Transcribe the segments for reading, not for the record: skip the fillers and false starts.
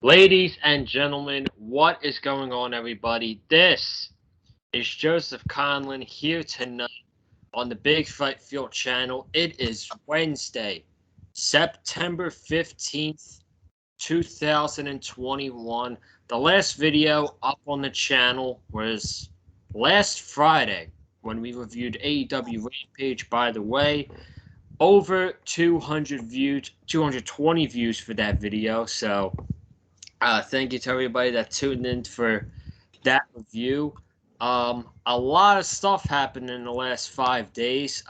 Ladies and gentlemen, what is going on, everybody? This is Joseph Conlon here tonight on the Big Fight Field channel. It is Wednesday, September 15th, 2021. The last video up on the channel was last Friday when we reviewed AEW Rampage. By the way, over 200 views, 220 views for that video. So thank you to everybody that tuned in for that review. A lot of stuff happened in the last 5 days.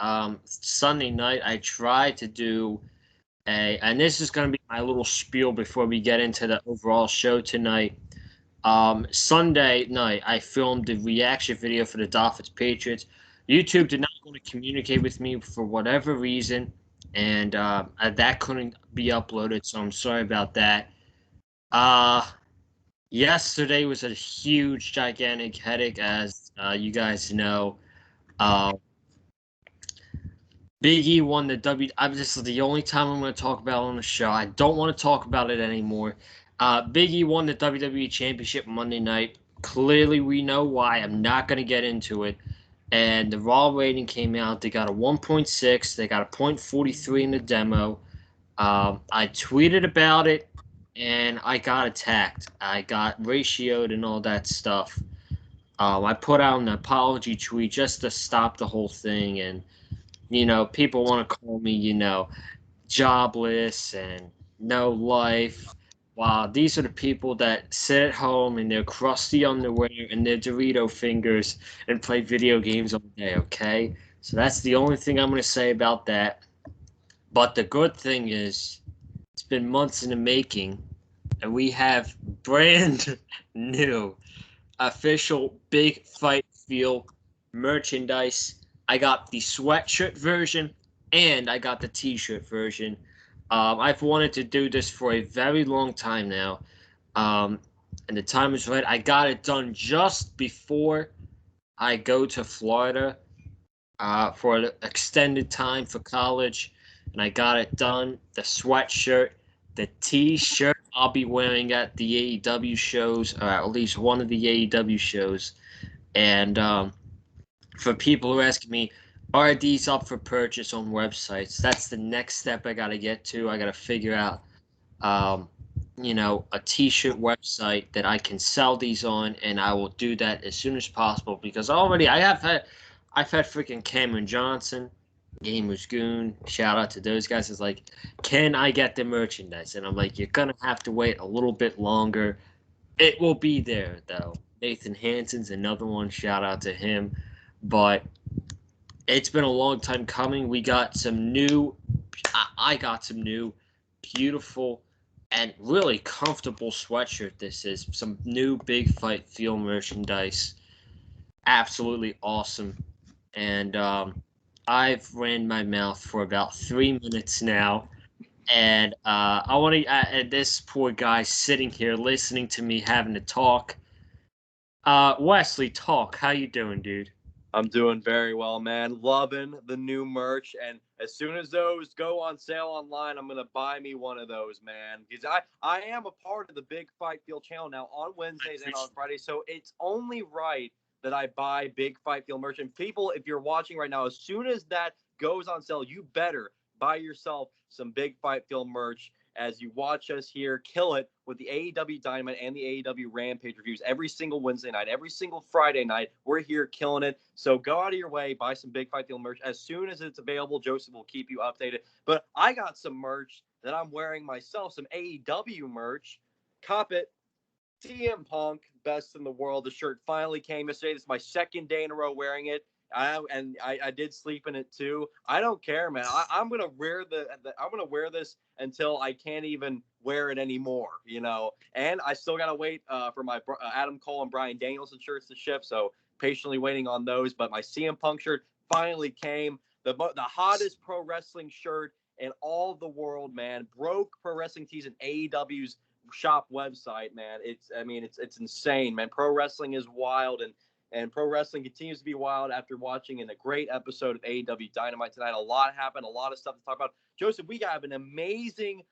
Sunday night, I tried to do and this is going to be my little spiel before we get into the overall show tonight. Sunday night, I filmed the reaction video for the Dolphins Patriots. YouTube did not want to communicate with me for whatever reason, and that couldn't be uploaded, so I'm sorry about that. Uh, Yesterday was a huge, gigantic headache, as you guys know. Uh, Big E won the W. This is the only time I'm going to talk about it on the show. I don't want to talk about it anymore. Big E won the WWE Championship Monday night. Clearly, we know why. I'm not going to get into it. And the Raw rating came out. They got a 1.6. They got a .43 in the demo. I tweeted about it, and I got attacked. I got ratioed and all that stuff. I put out an apology tweet just to stop the whole thing, and people want to call me, jobless and no life. Wow, these are the people that sit at home in their crusty underwear and their Dorito fingers and play video games all day, okay? So that's the only thing I'm going to say about that. But the good thing is, it's been months in the making, and we have brand new official Big Fight Feel merchandise. I got the sweatshirt version and I got the t-shirt version. I've wanted to do this for a very long time now, and the time is right. I got it done just before I go to Florida for an extended time for college, and I got it done. The sweatshirt, the t-shirt I'll be wearing at the AEW shows, or at least one of the AEW shows. And for people who ask me, are these up for purchase on websites? That's the next step I got to get to. I got to figure out, um, a t-shirt website that I can sell these on, and I will do that as soon as possible because already I've had freaking Cameron Johnson, Gamers Goon. Shout out to those guys. It's like, can I get the merchandise? And I'm like, you're gonna have to wait a little bit longer. It will be there though. Nathan Hansen's another one. Shout out to him. But it's been a long time coming. We got some new. I got some new, beautiful, and really comfortable sweatshirt. This is some new Big Fight Feel merchandise. Absolutely awesome. And I've ran my mouth for about 3 minutes now, and I want to. And this poor guy sitting here listening to me having to talk. Wesley, talk. How you doing, dude? I'm doing very well, man. Loving the new merch, and as soon as those go on sale online, I'm gonna buy me one of those, man. Because I am a part of the Big Fight Field channel now on Wednesdays and on Fridays, so it's only right that I buy Big Fight Field merch. And people, if you're watching right now, as soon as that goes on sale, you better buy yourself some Big Fight Field merch as you watch us here kill it with the AEW Dynamite and the AEW Rampage reviews every single Wednesday night, every single Friday night. We're here killing it. So go out of your way, buy some Big Fight Field merch. As soon as it's available, Joseph will keep you updated. But I got some merch that I'm wearing myself, some AEW merch. Cop it. CM Punk, best in the world. The shirt finally came yesterday. This is my second day in a row wearing it. I did sleep in it too. I don't care, man. I'm gonna wear I'm gonna wear this until I can't even wear it anymore, And I still gotta wait for my Adam Cole and Bryan Danielson shirts to ship, so patiently waiting on those. But my CM Punk shirt finally came. The hottest pro wrestling shirt in all the world, man. Broke Pro Wrestling Tees and AEW's shop website, man. It's insane, man. Pro wrestling is wild, and pro wrestling continues to be wild after watching in a great episode of AEW Dynamite tonight. A lot happened, a lot of stuff to talk about. Joseph, we got an two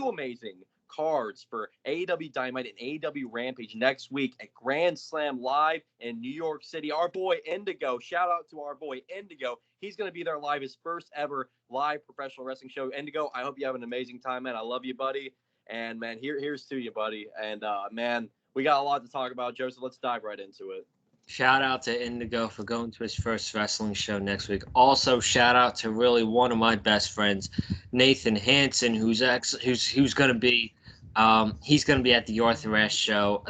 amazing cards for AEW Dynamite and AEW Rampage next week at Grand Slam Live in New York City. Our boy Indigo, shout out to our boy Indigo. He's going to be there live, his first ever live professional wrestling show. Indigo, I hope you have an amazing time, man. I love you, buddy. And, man, here's to you, buddy. And, man, we got a lot to talk about, Joseph. Let's dive right into it. Shout out to Indigo for going to his first wrestling show next week. Also, shout out to really one of my best friends, Nathan Hansen, who's going to be he's going to be at the Arthur Ashe show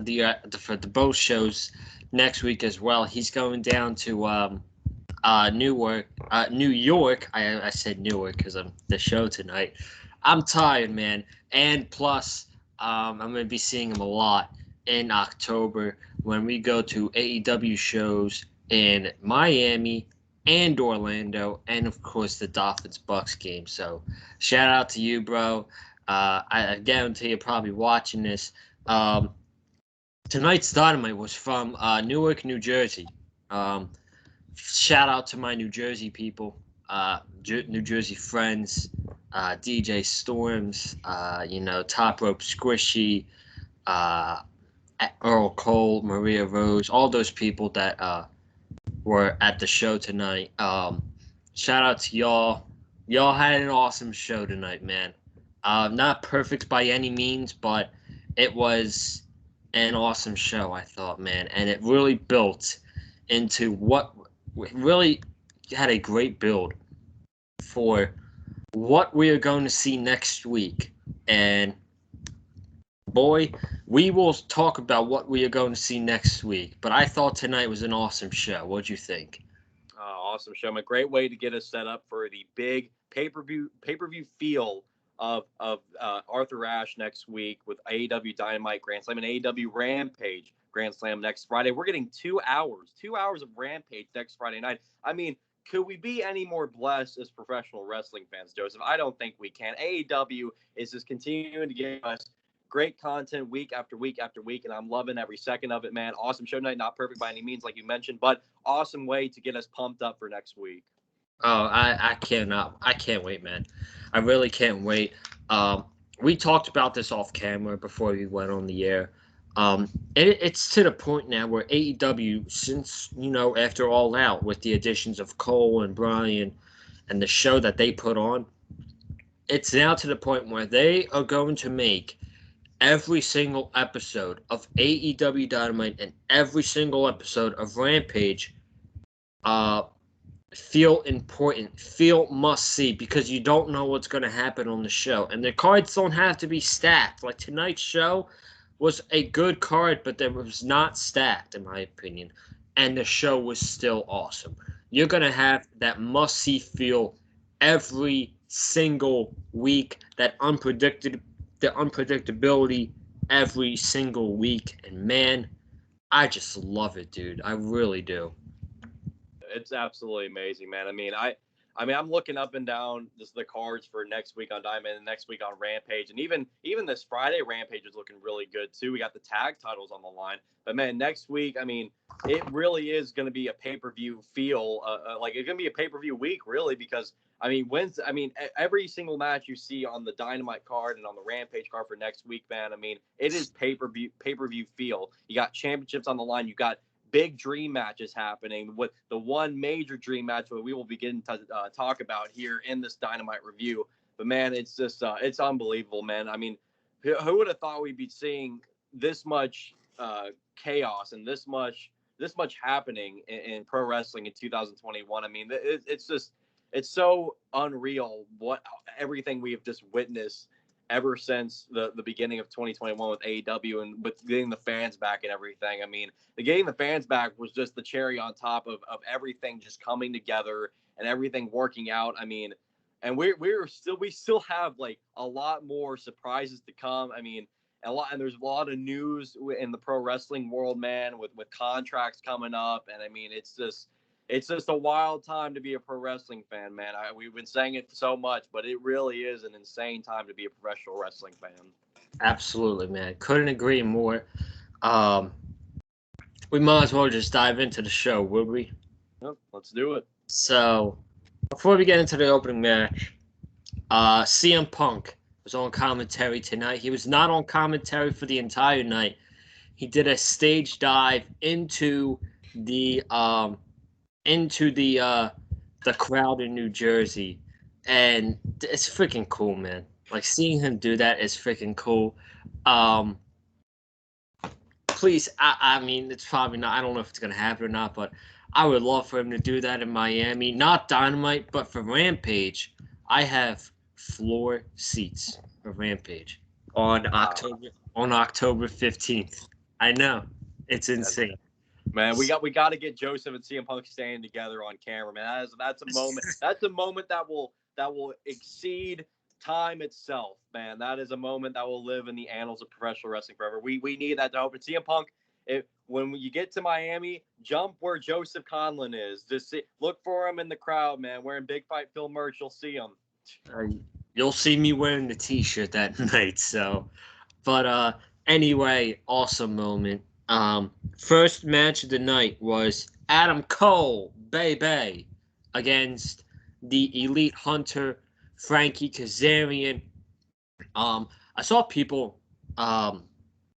for the both shows next week as well. He's going down to New York. I said Newark because I'm the show tonight. I'm tired, man, and plus I'm going to be seeing him a lot in October when we go to AEW shows in Miami and Orlando, and of course the Dolphins-Bucks game. So shout out to you, bro. I guarantee you're probably watching this. Tonight's Dynamite was from Newark, New Jersey. Shout out to my New Jersey people, New Jersey friends, DJ Storms, Top Rope Squishy, Earl Cole, Maria Rose, all those people that were at the show tonight. Shout out to y'all. Y'all had an awesome show tonight, man. Not perfect by any means, but it was an awesome show, I thought, man. And it really built into what really had a great build for what we are going to see next week. And boy, we will talk about what we are going to see next week. But I thought tonight was an awesome show. What'd you think? Awesome show. A great way to get us set up for the big pay-per-view feel of Arthur Ashe next week with AEW Dynamite Grand Slam and AEW Rampage Grand Slam next Friday. We're getting 2 hours of Rampage next Friday night. I mean, could we be any more blessed as professional wrestling fans, Joseph? I don't think we can. AEW is just continuing to give us great content week after week after week, and I'm loving every second of it, man. Awesome show tonight. Not perfect by any means, like you mentioned, but awesome way to get us pumped up for next week. Oh, I can't wait, man. I really can't wait. We talked about this off camera before we went on the air. It's to the point now where AEW, since, after All Out, with the additions of Cole and Bryan and the show that they put on, it's now to the point where they are going to make every single episode of AEW Dynamite and every single episode of Rampage feel important, feel must-see, because you don't know what's going to happen on the show. And the cards don't have to be stacked. Like tonight's show was a good card, but it was not stacked, in my opinion. And the show was still awesome. You're going to have that must-see feel every single week, the unpredictability every single week. And man, I just love it, dude. I really do. It's absolutely amazing, man. I mean, I'm looking up and down the cards for next week on Diamond and next week on Rampage, and even this Friday Rampage is looking really good too. We got the tag titles on the line, but man, next week, I mean, it really is going to be a pay-per-view feel. Like it's going to be a pay-per-view week, really, because every single match you see on the Dynamite card and on the Rampage card for next week, man. I mean, it is pay-per-view feel. You got championships on the line. You got big dream matches happening, with the one major dream match that we will begin to talk about here in this Dynamite review. But man, it's just it's unbelievable, man. I mean, who would have thought we'd be seeing this much chaos and this much happening in pro wrestling in 2021? I mean, it's so unreal what everything we have just witnessed ever since the beginning of 2021 with AEW and with getting the fans back and everything. I mean, getting the fans back was just the cherry on top of everything just coming together and everything working out. I mean, and we still have like a lot more surprises to come. I mean, and there's a lot of news in the pro wrestling world, man, with contracts coming up. And I mean, it's just a wild time to be a pro wrestling fan, man. We've been saying it so much, but it really is an insane time to be a professional wrestling fan. Absolutely, man. Couldn't agree more. We might as well just dive into the show, would we? Yep, let's do it. So, before we get into the opening match, CM Punk was on commentary tonight. He was not on commentary for the entire night. He did a stage dive into the the crowd in New Jersey, and it's freaking cool, man. Like seeing him do that is freaking cool. Um, Please, I mean, it's probably not. I don't know if it's gonna happen or not, but I would love for him to do that in Miami. Not Dynamite, but for Rampage. I have floor seats for Rampage on October 15th. I know it's insane. Man, we got to get Joseph and CM Punk standing together on camera, man. That's a moment. That's a moment that will exceed time itself, man. That is a moment that will live in the annals of professional wrestling forever. We need that to happen. CM Punk, when you get to Miami, jump where Joseph Conlon is. Just look for him in the crowd, man. Wearing Big Fight Phil merch, you'll see him. You'll see me wearing the T-shirt that night. So, but anyway, awesome moment. First match of the night was Adam Cole, baby, against the Elite Hunter, Frankie Kazarian. I saw people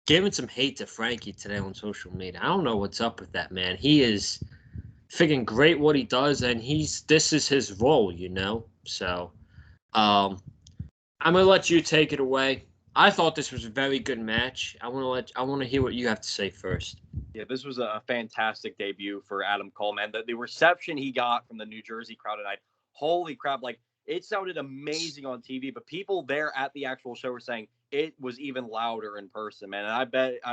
giving some hate to Frankie today on social media. I don't know what's up with that, man. He is freaking great what he does, and this is his role, you know. So, I'm gonna let you take it away. I thought this was a very good match. I want to hear what you have to say first. Yeah, this was a fantastic debut for Adam Cole, man. The reception he got from the New Jersey crowd tonight, holy crap! Like, it sounded amazing on TV, but people there at the actual show were saying it was even louder in person, man. And I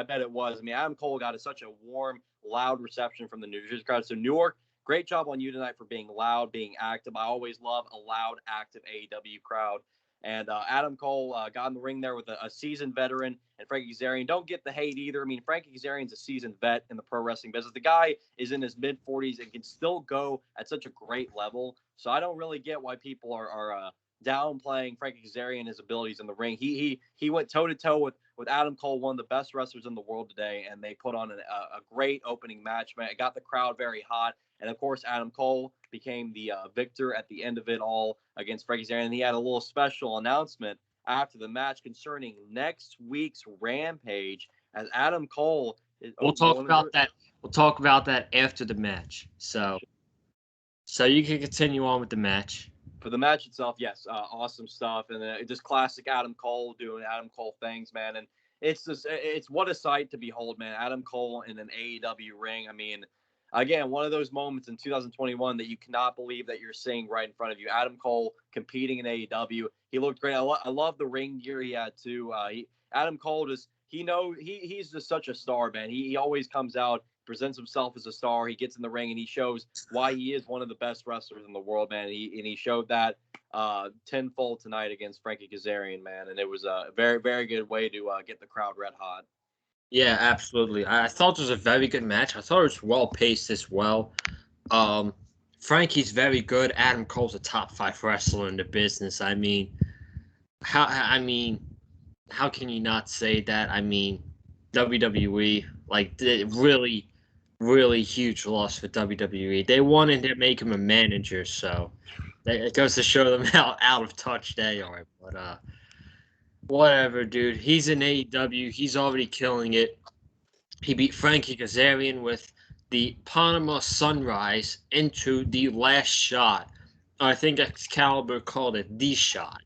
bet it was. I mean, Adam Cole got such a warm, loud reception from the New Jersey crowd. So New York, great job on you tonight for being loud, being active. I always love a loud, active AEW crowd. And Adam Cole got in the ring there with a seasoned veteran and Frankie Kazarian. Don't get the hate either. I mean, Frankie Kazarian's a seasoned vet in the pro wrestling business. The guy is in his mid-40s and can still go at such a great level. So I don't really get why people are downplaying Frankie Kazarian and his abilities in the ring. He went toe-to-toe with Adam Cole, one of the best wrestlers in the world today, and they put on a great opening match, man. It got the crowd very hot. And, of course, Adam Cole became the victor at the end of it all against Frankie Kazarian. And he had a little special announcement after the match concerning next week's Rampage as Adam Cole. We'll talk about that. We'll talk about that after the match. So you can continue on with the match. For the match itself, yes, awesome stuff. And just classic Adam Cole doing Adam Cole things, man. And it's what a sight to behold, man. Adam Cole in an AEW ring. I mean, again, one of those moments in 2021 that you cannot believe that you're seeing right in front of you. Adam Cole competing in AEW. He looked great. I love the ring gear he had too. Adam Cole he's just such a star, man. He always comes out, presents himself as a star. He gets in the ring and he shows why he is one of the best wrestlers in the world, man. And he showed that tenfold tonight against Frankie Kazarian, man. And it was a very, very good way to get the crowd red hot. Yeah, absolutely. I thought it was a very good match. I thought it was well paced as well. Frankie's very good. Adam Cole's a top 5 wrestler in the business. I mean, how can you not say that? I mean, WWE, like, really, really huge loss for WWE. They wanted to make him a manager, so it goes to show them how out of touch they are. But whatever, dude. He's in AEW. He's already killing it. He beat Frankie Kazarian with the Panama Sunrise into the last shot. I think Excalibur called it the shot.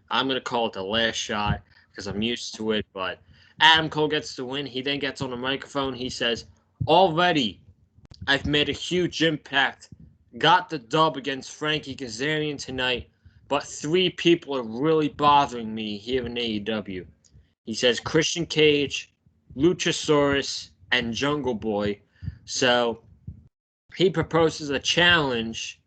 I'm going to call it the last shot because I'm used to it. But Adam Cole gets the win. He then gets on the microphone. He says, already, I've made a huge impact. Got the dub against Frankie Kazarian tonight. But 3 people are really bothering me here in AEW. He says Christian Cage, Luchasaurus, and Jungle Boy. So he proposes a challenge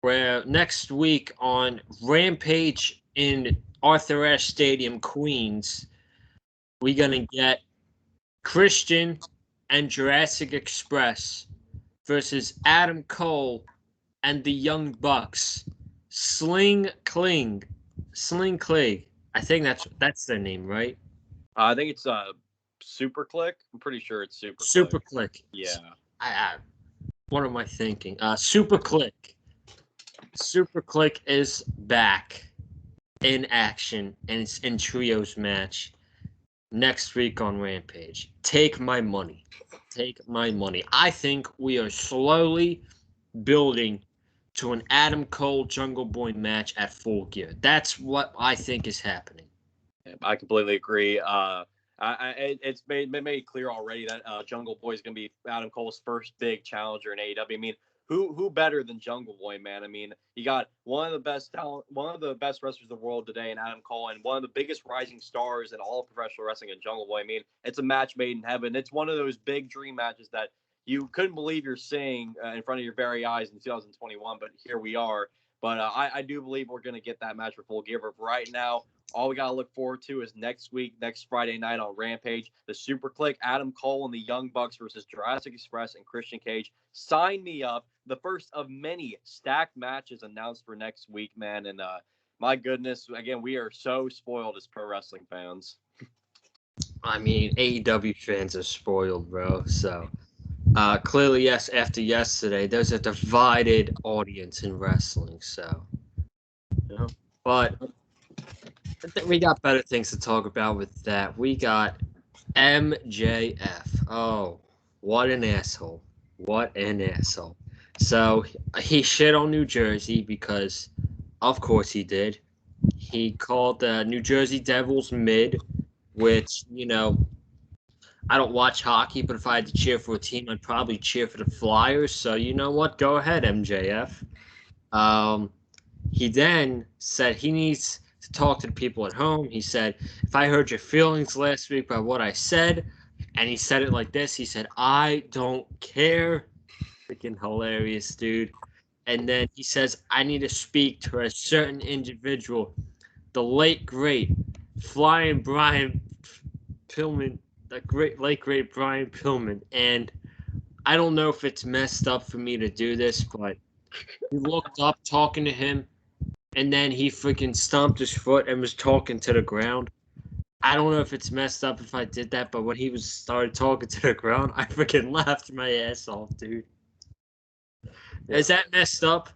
where next week on Rampage in Arthur Ashe Stadium, Queens, we're going to get Christian and Jurassic Express versus Adam Cole and the Young Bucks. Sling Kling. I think that's their name, right? I think it's Super Click. I'm pretty sure it's Super Click. Yeah. What am I thinking? Super Click. Super Click is back. in action and it's in trios match next week on Rampage. Take my money. Take my money. I think we are slowly building to an Adam Cole Jungle Boy match at Full Gear. That's what I think is happening. I completely agree. It's made clear already that Jungle Boy is going to be Adam Cole's first big challenger in AEW. I mean, who better than Jungle Boy, man? I mean, you got one of the best wrestlers in the world today in Adam Cole, and one of the biggest rising stars in all of professional wrestling in Jungle Boy. I mean, it's a match made in heaven. It's one of those big dream matches that you couldn't believe you're seeing in front of your very eyes in 2021, but here we are. But I do believe we're going to get that match for Full Gear. But right now, all we got to look forward to is next week, next Friday night on Rampage, the Super Click, Adam Cole and the Young Bucks versus Jurassic Express and Christian Cage. Sign me up. The first of many stacked matches announced for next week, man. And my goodness, again, we are so spoiled as pro wrestling fans. I mean, AEW fans are spoiled, bro. So, clearly, yes, after yesterday, there's a divided audience in wrestling. So, you know, but we got better things to talk about with that. We got MJF. Oh, what an asshole. What an asshole. So, he shit on New Jersey because, of course, he did. He called the New Jersey Devils mid, which, I don't watch hockey, but if I had to cheer for a team, I'd probably cheer for the Flyers. So, you know what? Go ahead, MJF. He then said he needs to talk to the people at home. He said, if I hurt your feelings last week by what I said, and he said it like this, he said, I don't care. Freaking hilarious, dude. And then he says, I need to speak to a certain individual, the late, great Flying Brian Pillman, the late, great Brian Pillman. And I don't know if it's messed up for me to do this, but he looked up talking to him, and then he freaking stomped his foot and was talking to the ground. I don't know if it's messed up if I did that, but when he started talking to the ground, I freaking laughed my ass off, dude. Is that messed up?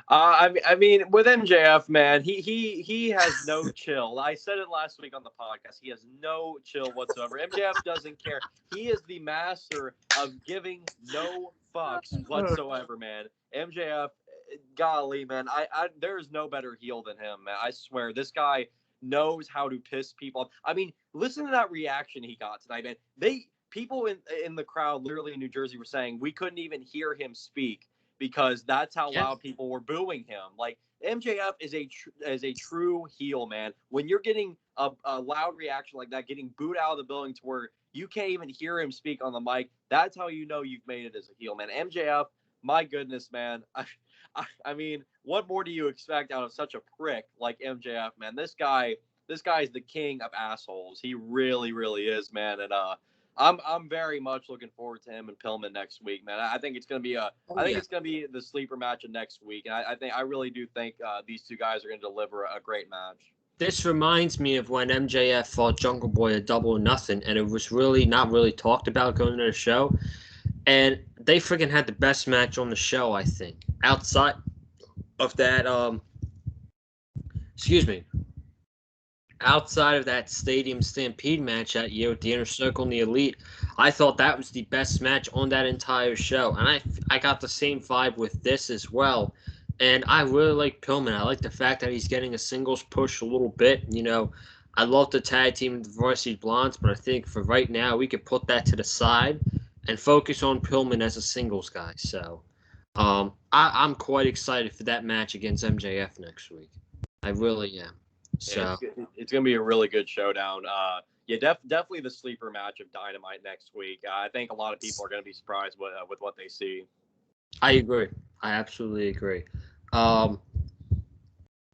I mean, with MJF, man, he has no chill. I said it last week on the podcast. He has no chill whatsoever. MJF doesn't care. He is the master of giving no fucks whatsoever, man. MJF, golly, man, there is no better heel than him, man. I swear, this guy knows how to piss people off. I mean, listen to that reaction he got tonight, man. People in the crowd, literally in New Jersey, were saying we couldn't even hear him speak because that's how loud people were booing him. Like, MJF is a true heel, man. When you're getting a loud reaction like that, getting booed out of the building to where you can't even hear him speak on the mic, that's how you know you've made it as a heel, man. MJF, my goodness, man. I mean, what more do you expect out of such a prick like MJF, man? This guy is the king of assholes. He really, really is, man. And I'm very much looking forward to him and Pillman next week, man. I think it's gonna be it's gonna be the sleeper match of next week, and I really do think these two guys are gonna deliver a great match. This reminds me of when MJF fought Jungle Boy at Double or Nothing, and it was really not really talked about going to the show. And they freaking had the best match on the show, I think. Outside of that, outside of that Stadium Stampede match that year with the Inner Circle and the Elite, I thought that was the best match on that entire show. And I got the same vibe with this as well. And I really like Pillman. I like the fact that he's getting a singles push a little bit. I love the tag team with the Varsity Blondes, but I think for right now we could put that to the side and focus on Pillman as a singles guy. So I'm quite excited for that match against MJF next week. I really am. So it's going to be a really good showdown. Definitely the sleeper match of Dynamite next week. I think a lot of people are going to be surprised with what they see. I agree. I absolutely agree.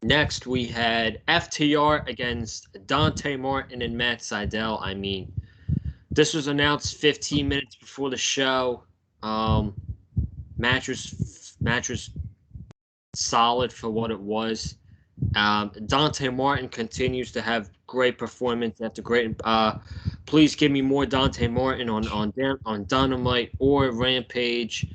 Next, we had FTR against Dante Martin and Matt Sydal. I mean, this was announced 15 minutes before the show. Match was solid for what it was. Dante Martin continues to have great performance after great. Please give me more Dante Martin on Dynamite or Rampage.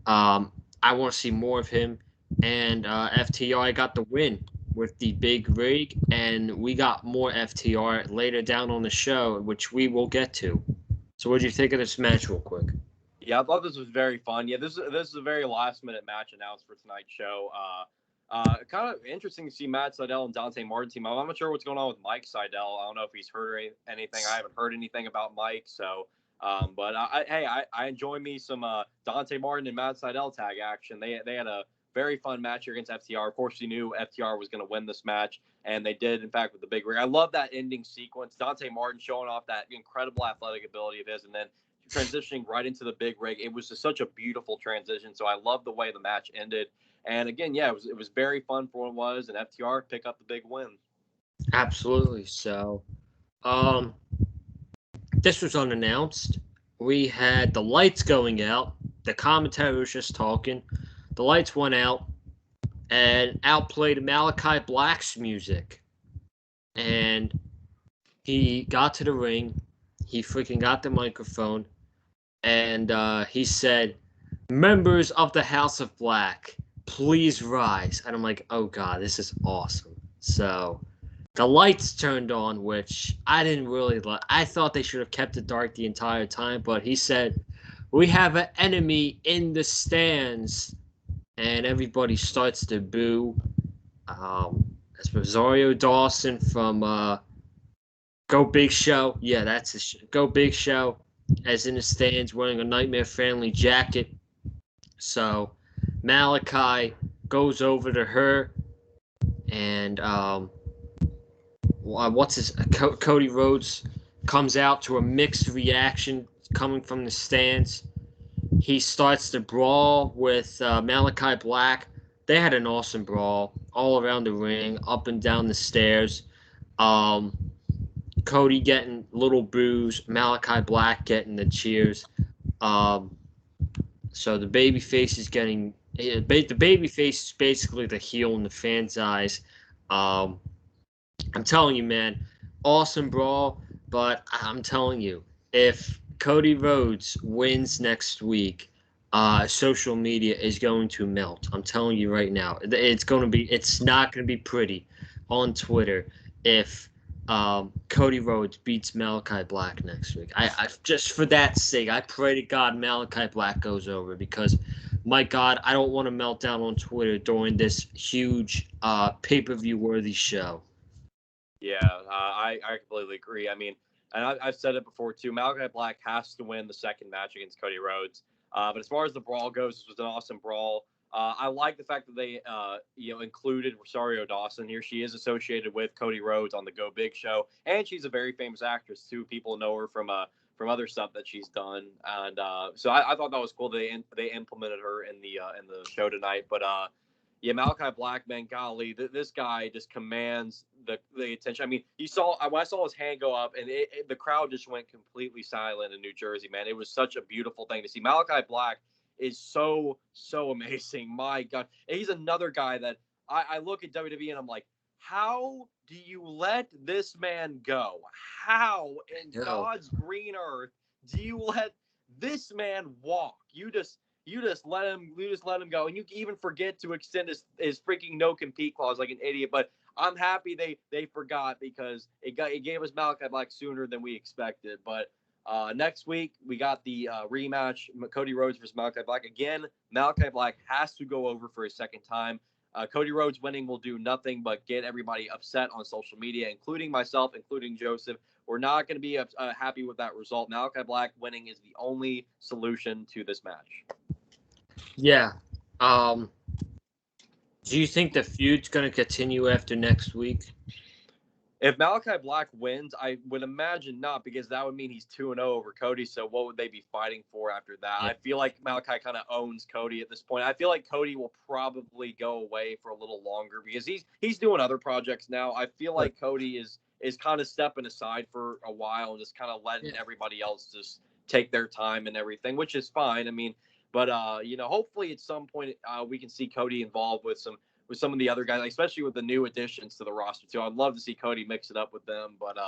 I want to see more of him. And FTR got the win. with the big rig, and we got more FTR later down on the show, which we will get to. So, what do you think of this match, real quick? Yeah, I thought this was very fun. Yeah, this is a very last minute match announced for tonight's show. Kind of interesting to see Matt Sydal and Dante Martin team. I'm not sure what's going on with Mike Sydal. I don't know if he's heard anything. I haven't heard anything about Mike. So, but I enjoy me some Dante Martin and Matt Sydal tag action. They had a very fun match here against FTR. Of course, you knew FTR was going to win this match, and they did, in fact, with the big ring. I love that ending sequence. Dante Martin showing off that incredible athletic ability of his, and then transitioning right into the big rig. It was just such a beautiful transition. So I love the way the match ended. And again, yeah, it was very fun for what it was, and FTR pick up the big win. Absolutely. So, um, this was unannounced. We had the lights going out. The commentary was just talking. The lights went out, and out played Maokai Black's music. And he got to the ring. He freaking got the microphone, and he said, "Members of the House of Black, please rise." And I'm like, "Oh God, this is awesome." So the lights turned on, which I didn't really like. I thought they should have kept it dark the entire time, but he said, "We have an enemy in the stands," and everybody starts to boo. That's Rosario Dawson from Go Big Show. Yeah, that's Go Big Show, as in the stands wearing a Nightmare Family jacket. So Maokai goes over to her, and Cody Rhodes comes out to a mixed reaction coming from the stands. He starts to brawl with Maokai Black. They had an awesome brawl all around the ring, up and down the stairs. Um, Cody getting little boos, Maokai Black getting the cheers. Um, so the babyface is getting the babyface is basically the heel in the fans' eyes. Um, I'm telling you, man, awesome brawl. But I'm telling you, if Cody Rhodes wins next week, social media is going to melt. I'm telling you right now, it's not going to be pretty on Twitter if Cody Rhodes beats Maokai Black next week. I just for that sake, I pray to God Maokai Black goes over, because my God, I don't want to melt down on Twitter during this huge pay-per-view worthy show. Yeah, I completely agree. I mean, and I've said it before too. Malachi Black has to win the second match against Cody Rhodes. But as far as the brawl goes, this was an awesome brawl. I like the fact that they included Rosario Dawson here. She is associated with Cody Rhodes on the Go Big show, and she's a very famous actress too. People know her from other stuff that she's done, and so I thought that was cool. They implemented her in the show tonight, but yeah, Malachi Black, man, golly, this guy just commands the attention. I mean, when I saw his hand go up, and the crowd just went completely silent in New Jersey, man. It was such a beautiful thing to see. Malachi Black is so amazing. My God, and he's another guy that I look at WWE and I'm like, how do you let this man go? How in Yo, God's green earth do you let this man walk? You just let him go, and you even forget to extend his freaking no compete clause like an idiot. But I'm happy they forgot, because it gave us Malachi Black sooner than we expected. But next week we got the rematch, Cody Rhodes versus Malachi Black. Again, Malachi Black has to go over for a second time. Cody Rhodes winning will do nothing but get everybody upset on social media, including myself, including Joseph. We're not going to be happy with that result. Malachi Black winning is the only solution to this match. yeah. Um, do you think the feud's going to continue after next week? If Malachi Black wins, I would imagine not, because that would mean he's 2-0 over Cody. So what would they be fighting for after that? Yeah. I feel like Malachi kind of owns Cody at this point. I feel like Cody will probably go away for a little longer, because he's doing other projects now. I feel like Cody is kind of stepping aside for a while and just kind of letting everybody else just take their time and everything, which is fine. I mean, but hopefully at some point we can see Cody involved with some of the other guys, especially with the new additions to the roster too. I'd love to see Cody mix it up with them, but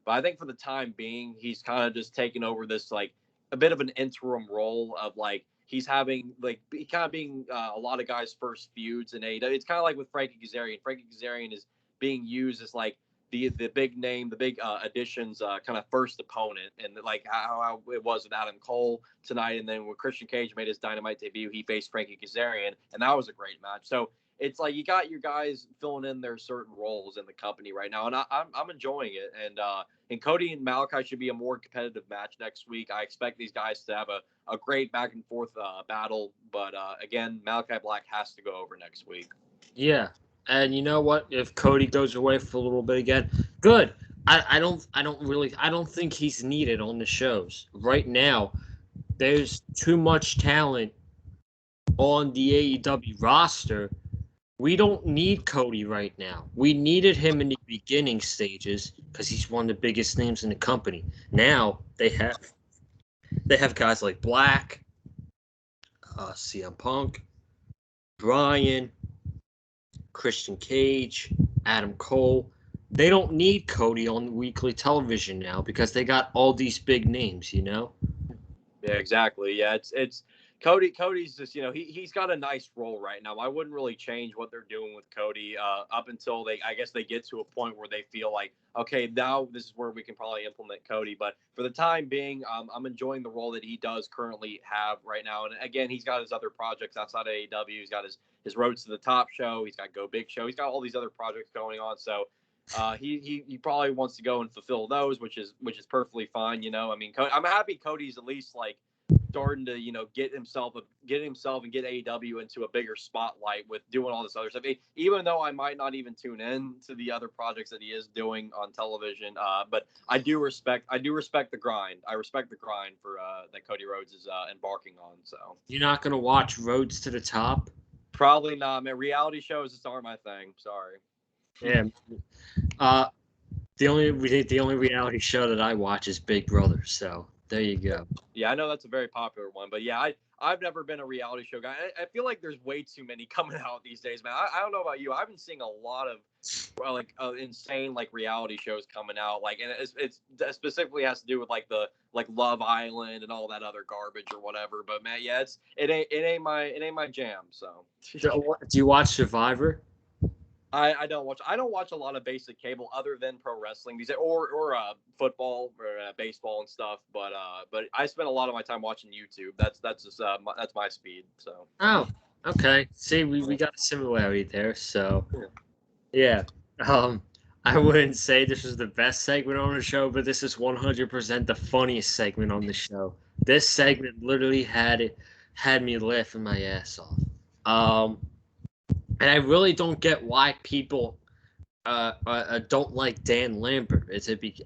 I think for the time being, he's kind of just taking over this, like, a bit of an interim role of, like, he's having like he kind of being a lot of guys' first feuds in AEW. It's kind of like with Frankie Kazarian. Frankie Kazarian is being used as like the big name, the big additions kind of first opponent, and like how it was with Adam Cole tonight, and then when Christian Cage made his Dynamite debut, he faced Frankie Kazarian, and that was a great match. So it's like you got your guys filling in their certain roles in the company right now, and I'm enjoying it. And Cody and Maokai should be a more competitive match next week. I expect these guys to have a great back and forth battle, but again, Maokai Black has to go over next week. Yeah, and you know what? If Cody goes away for a little bit again, good. I don't think he's needed on the shows right now. There's too much talent on the AEW roster. We don't need Cody right now. We needed him in the beginning stages because he's one of the biggest names in the company. Now they have guys like Black, CM Punk, Bryan, Christian Cage, Adam Cole. They don't need Cody on weekly television now because they got all these big names, you know? Yeah, exactly. Yeah, it's Cody's just, he's got a nice role right now. I wouldn't really change what they're doing with Cody up until I guess they get to a point where they feel like, okay, now this is where we can probably implement Cody. But for the time being, I'm enjoying the role that he does currently have right now. And again, he's got his other projects outside of AEW. He's got his Roads to the Top show. He's got Go Big show. He's got all these other projects going on. So he probably wants to go and fulfill those, which is perfectly fine. I mean, I'm happy Cody's at least like starting to get himself and get AEW into a bigger spotlight with doing all this other stuff. Even though I might not even tune in to the other projects that he is doing on television, but I do respect the grind. I respect the grind for that Cody Rhodes is embarking on. So You're not gonna watch Roads to the Top? probably not, man. Reality shows just aren't my thing. Sorry. Yeah. The only reality show that I watch is Big Brother. So there you go. Yeah, I know that's a very popular one, but yeah, I've never been a reality show guy. I feel like there's way too many coming out these days, man. I don't know about you. I've been seeing a lot of insane like reality shows coming out, like, and it's specifically has to do with like the Love Island and all that other garbage or whatever. But man, yeah, it ain't my jam. So Do you watch Survivor? I don't watch a lot of basic cable other than pro wrestling these or football or baseball and stuff. But I spend a lot of my time watching YouTube. That's just that's my speed. So Oh, okay. See, we got a similarity there. So yeah. I wouldn't say this was the best segment on the show, but this is 100% the funniest segment on the show. This segment literally had me laughing my ass off. And I really don't get why people don't like Dan Lambert.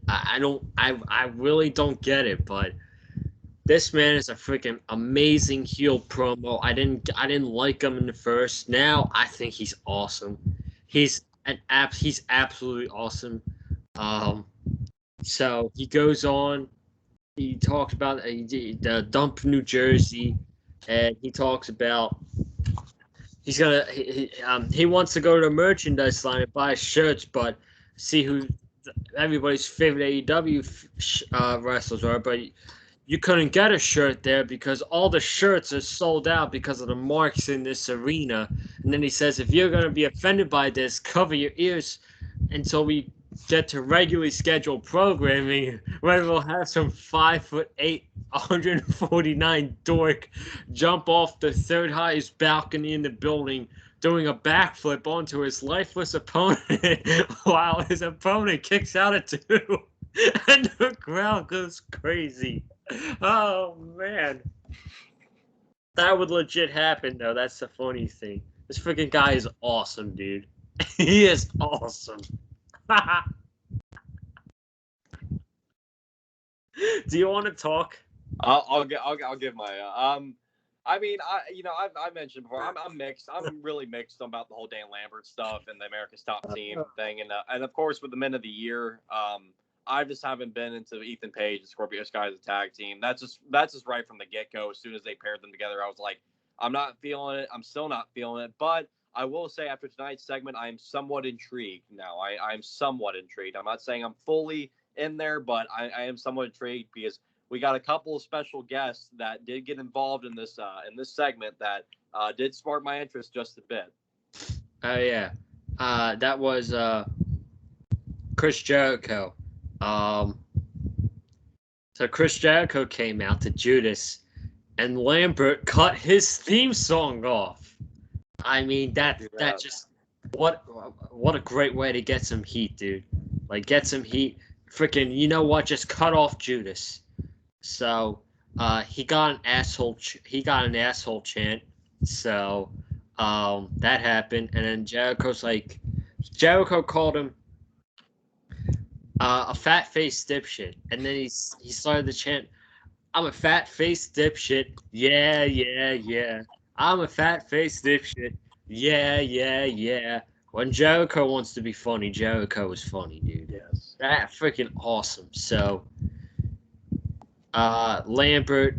I really don't get it, but this man is a freaking amazing heel promo. I didn't like him in the first. Now I think he's awesome. He's absolutely awesome. So he goes on. He talks about the dump New Jersey, and he talks about he wants to go to the merchandise line and buy shirts, but see who everybody's favorite AEW wrestlers are. But you couldn't get a shirt there because all the shirts are sold out because of the marks in this arena. And then he says, if you're gonna be offended by this, cover your ears until we get to regularly scheduled programming, where we'll have some 5'8", 149 dork jump off the third highest balcony in the building, doing a backflip onto his lifeless opponent while his opponent kicks out at 2, and the crowd goes crazy. Oh man, that would legit happen though. That's the funny thing. This freaking guy is awesome, dude. He is awesome. Do you want to talk? I'll give my I mean, I mentioned before, I'm mixed. I'm really mixed about the whole Dan Lambert stuff and the America's Top Team thing, and of course with the Men of the Year, I just haven't been into Ethan Page and Scorpio Sky as a tag team. That's just right from the get go. As soon as they paired them together, I was like, I'm not feeling it. I'm still not feeling it. But I will say after tonight's segment, I am somewhat intrigued now. I'm somewhat intrigued. I'm not saying I'm fully in there, but I am somewhat intrigued because we got a couple of special guests that did get involved in this segment that did spark my interest just a bit. Oh yeah, that was Chris Jericho. Um, so Chris Jericho came out to Judas, and Lambert cut his theme song off. I mean that just what a great way to get some heat, dude. Like get some heat. Freaking, you know what? Just cut off Judas. So he got an asshole. He got an asshole chant. So that happened, and then Jericho called him a fat faced dipshit, and then he started the chant, "I'm a fat faced dipshit, yeah, yeah, yeah. I'm a fat faced dipshit, yeah, yeah, yeah." When Jericho wants to be funny, Jericho is funny, dude. Yes, That freaking awesome. So Lambert,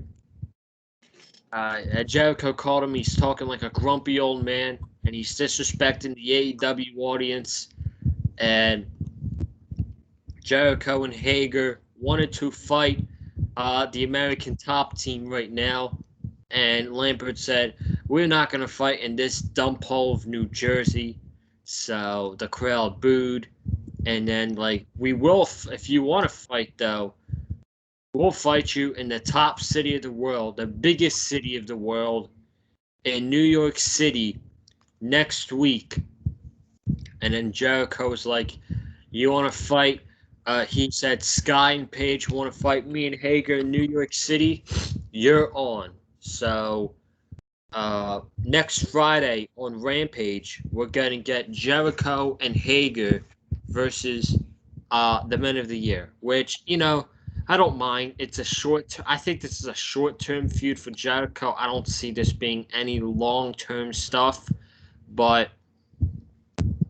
Jericho called him. He's talking like a grumpy old man, and he's disrespecting the AEW audience. And Jericho and Hager wanted to fight the American top team right now. And Lambert said, "We're not going to fight in this dump hole of New Jersey." So the crowd booed. And then, like, we will, if you want to fight, though, we'll fight you in the top city of the world, the biggest city of the world, in New York City next week. And then Jericho was like, "You want to fight?" He said, "Sky and Page want to fight me and Hager in New York City. You're on." So next Friday on Rampage, we're going to get Jericho and Hager versus the Men of the Year, which, you know, I don't mind. It's a I think this is a short-term feud for Jericho. I don't see this being any long-term stuff, but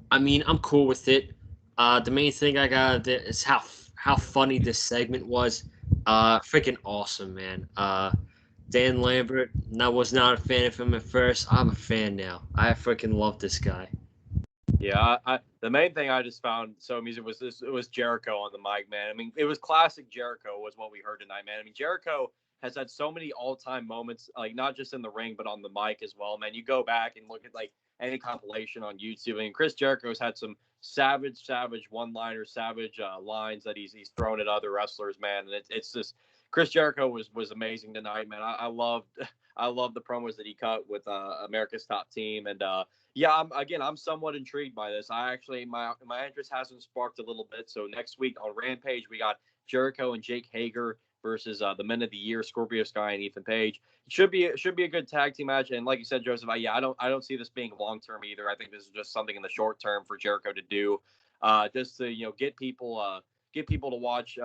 I mean, I'm cool with it. The main thing I got is how funny this segment was. Freaking awesome, man. Dan Lambert, I was not a fan of him at first. I'm a fan now. I freaking love this guy. Yeah, the main thing I just found so amusing was it was Jericho on the mic, man. I mean, it was classic Jericho was what we heard tonight, man. I mean, Jericho has had so many all-time moments, like not just in the ring, but on the mic as well, man. You go back and look at like any compilation on YouTube. I mean, Chris Jericho's had some savage one-liners, savage lines that he's thrown at other wrestlers, man. And it's just Chris Jericho was amazing tonight, man. I loved I love the promos that he cut with America's Top Team, and yeah, I'm somewhat intrigued by this. I actually my interest hasn't sparked a little bit. So next week on Rampage, we got Jericho and Jake Hager versus the Men of the Year, Scorpio Sky and Ethan Page. It should be a good tag team match. And like you said, Joseph, I don't see this being long term either. I think this is just something in the short term for Jericho to do, just to get people to watch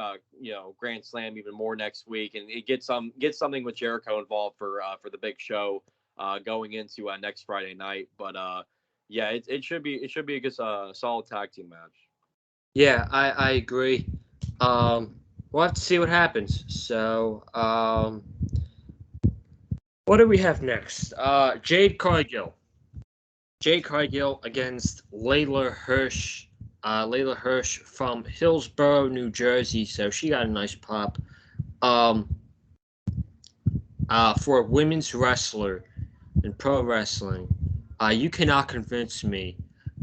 Grand Slam even more next week, and get something with Jericho involved for the big show going into next Friday night. But yeah, it should be a good solid tag team match. Yeah, I agree. We'll have to see what happens. So what do we have next? Jade Cargill. Jade Cargill against Layla Hirsch. Layla Hirsch from Hillsborough, New Jersey. So she got a nice pop. For a women's wrestler in pro wrestling, you cannot convince me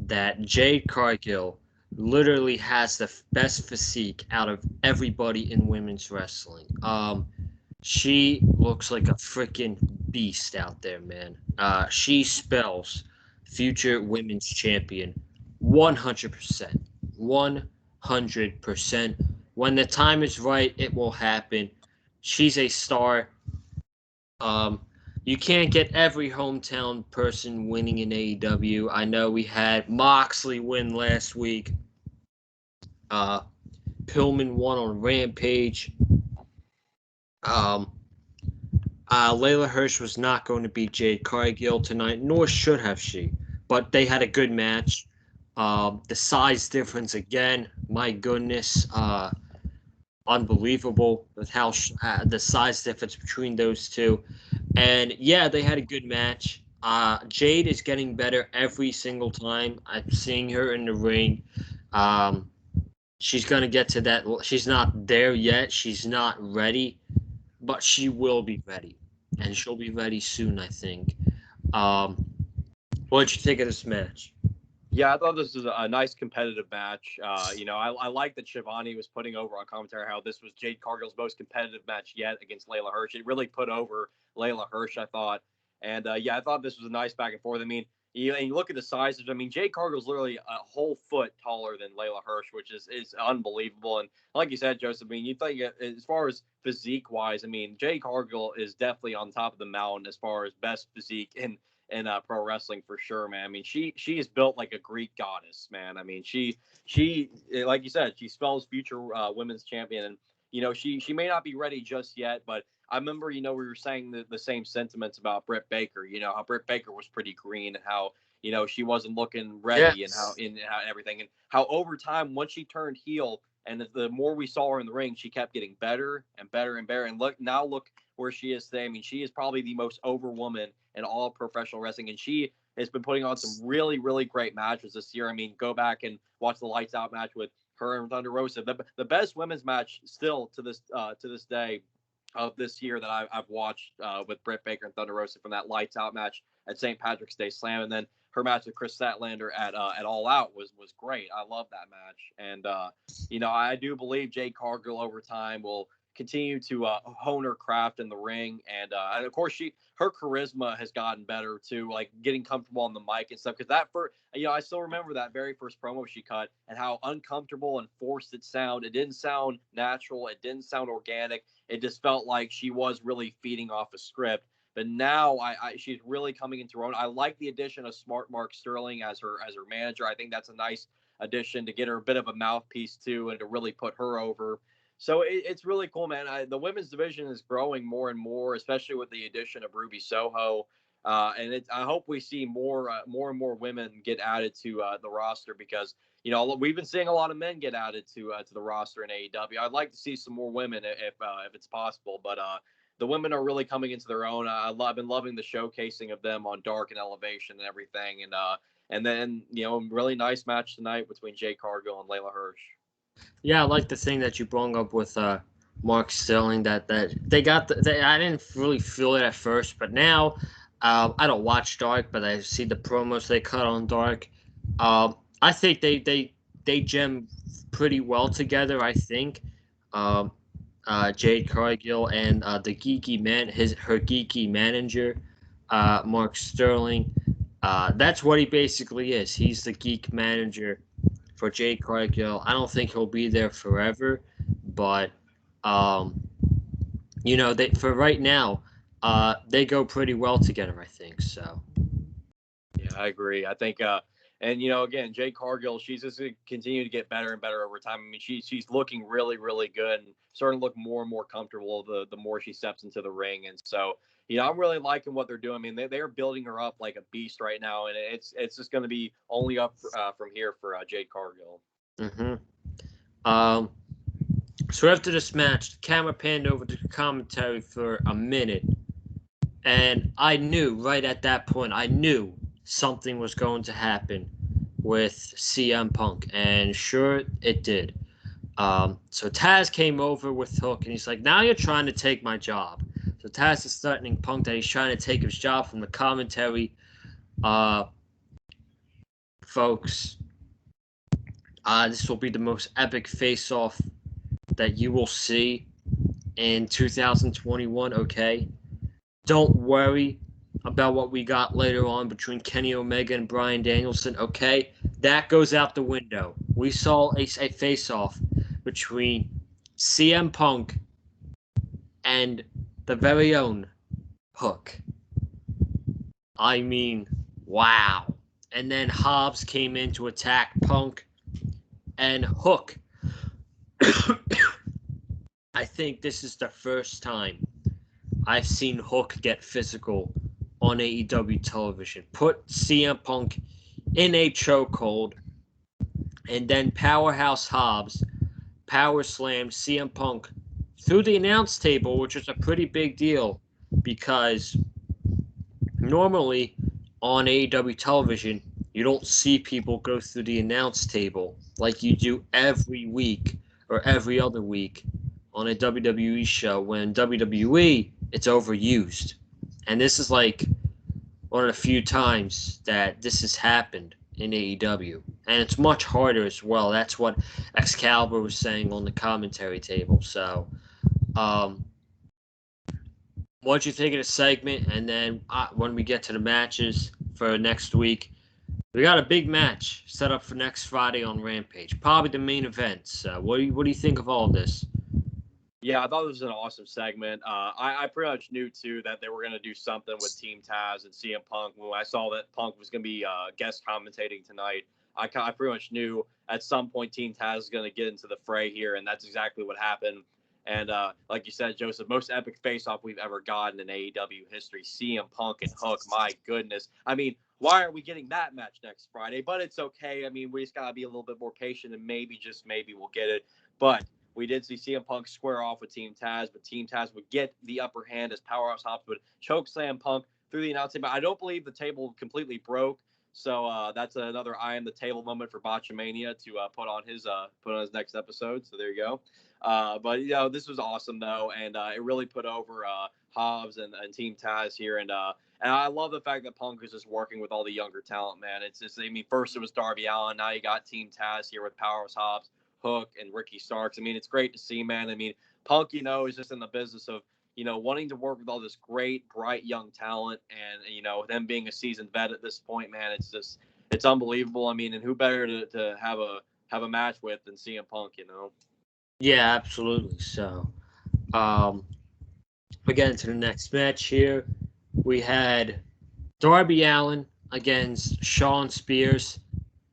that Jade Cargill literally has the best physique out of everybody in women's wrestling. She looks like a freaking beast out there, man. She spells future women's champion 100%. 100%. When the time is right, it will happen. She's a star. You can't get every hometown person winning in AEW. I know we had Moxley win last week. Pillman won on Rampage. Layla Hirsch was not going to beat Jade Cargill tonight, nor should have she. But they had a good match. The size difference again, my goodness, unbelievable with how the size difference between those two. And yeah, they had a good match. Jade is getting better every single time I'm seeing her in the ring. She's gonna get to that. She's not there yet. She's not ready. but she will be ready, and she'll be ready soon, I think. Um, what did you think of this match? Yeah, I thought this was a nice competitive match. I like that Shivani was putting over on commentary how this was Jade Cargill's most competitive match yet against Layla Hirsch. It really put over Layla Hirsch, I thought. And I thought this was a nice back and forth. I mean, you look at the sizes. I mean, Jade Cargill's literally a whole foot taller than Layla Hirsch, which is unbelievable. And like you said, Joseph, I mean, you think as far as physique wise, I mean, Jade Cargill is definitely on top of the mountain as far as best physique in pro wrestling for sure, man. I mean, she is built like a Greek goddess, man. I mean, she like you said, she spells future women's champion, and she may not be ready just yet, but I remember we were saying the same sentiments about Britt Baker. How Britt Baker was pretty green, and how she wasn't looking ready, and Yes. how everything, and how over time once she turned heel. And the more we saw her in the ring, she kept getting better and better and better. And look where she is today. I mean, she is probably the most over woman in all professional wrestling, and she has been putting on some really, really great matches this year. I mean, go back and watch the Lights Out match with her and Thunder Rosa, the best women's match still to this day of this year that I've watched with Britt Baker and Thunder Rosa from that Lights Out match at St. Patrick's Day Slam, and then her match with Chris Statlander at All Out was great. I love that match, and I do believe Jade Cargill over time will continue to hone her craft in the ring, and of course her charisma has gotten better too, like getting comfortable on the mic and stuff. Because I still remember that very first promo she cut and how uncomfortable and forced it sounded. It didn't sound natural. It didn't sound organic. It just felt like she was really feeding off a script. But now she's really coming into her own. I like the addition of Smart Mark Sterling as her manager. I think that's a nice addition to get her a bit of a mouthpiece too, and to really put her over. So it's really cool, man. The women's division is growing more and more, especially with the addition of Ruby Soho. And I hope we see more and more women get added to the roster, because we've been seeing a lot of men get added to the roster in AEW. I'd like to see some more women if it's possible, but the women are really coming into their own. I've been loving the showcasing of them on Dark and Elevation and everything, and then really nice match tonight between Jade Cargill and Layla Hirsch. Yeah, I like the thing that you brought up with Mark Sterling. That they got. I didn't really feel it at first, but now I don't watch Dark, but I see the promos they cut on Dark. I think they gem pretty well together. I think Jade Cargill and the geeky man, her geeky manager, Mark Sterling. That's what he basically is. He's the geek manager for Jade Cargill. I don't think he'll be there forever, but um, for right now, they go pretty well together. I think so. Yeah, I agree. I think, and again, Jade Cargill, she's just going to continue to get better and better over time. I mean, she's looking really, really good and starting to look more and more comfortable the more she steps into the ring. And so, I'm really liking what they're doing. I mean, they're building her up like a beast right now, and it's just going to be only up from here for Jade Cargill. Mm-hmm. Um, so after this match, the camera panned over to the commentary for a minute, and I knew right at that point, I knew something was going to happen with CM Punk, and sure it did. So Taz came over with Hook, and he's like, "Now you're trying to take my job." So Taz is threatening Punk that he's trying to take his job from the commentary. Uh, Folks, this will be the most epic face-off that you will see in 2021. Okay, don't worry about what we got later on between Kenny Omega and Bryan Danielson. Okay, that goes out the window. We saw a face-off between CM Punk and the very own Hook. I mean, wow. And then Hobbs came in to attack Punk and Hook. I think this is the first time I've seen Hook get physical on AEW television. Put CM Punk in a chokehold, and then Powerhouse Hobbs power slammed CM Punk through the announce table, which is a pretty big deal because normally on AEW television, you don't see people go through the announce table like you do every week or every other week on a WWE show when WWE, it's overused. And this is like one of the few times that this has happened in AEW. And it's much harder as well. That's what Excalibur was saying on the commentary table. So, what'd you think of the segment? And then when we get to the matches for next week, we got a big match set up for next Friday on Rampage. Probably the main event. So what do you think of all this? Yeah, I thought it was an awesome segment. I pretty much knew, too, that they were going to do something with Team Taz and CM Punk. When I saw that Punk was going to be guest commentating tonight, I pretty much knew at some point Team Taz is going to get into the fray here, and that's exactly what happened. And like you said, Joseph, most epic face-off we've ever gotten in AEW history. CM Punk and Hook, my goodness. I mean, why aren't we getting that match next Friday? But it's okay. I mean, we just got to be a little bit more patient, and maybe, just maybe, we'll get it. But we did see CM Punk square off with Team Taz, but Team Taz would get the upper hand as Powerhouse Hobbs would choke slam Punk through the announce table. I don't believe the table completely broke, so that's another eye on the table moment for Botchamania to put on his next episode. So there you go. But this was awesome though, and it really put over Hobbs and Team Taz here, and I love the fact that Punk is just working with all the younger talent, man. It's just, I mean, first it was Darby Allin, now you got Team Taz here with Powerhouse Hobbs, Hook, and Ricky Starks. I mean, it's great to see, man. I mean, Punk, is just in the business of, wanting to work with all this great, bright, young talent, and, them being a seasoned vet at this point, man, it's unbelievable. I mean, and who better to have a match with than CM Punk? Yeah, absolutely. So, we get into the next match here. We had Darby Allin against Shawn Spears.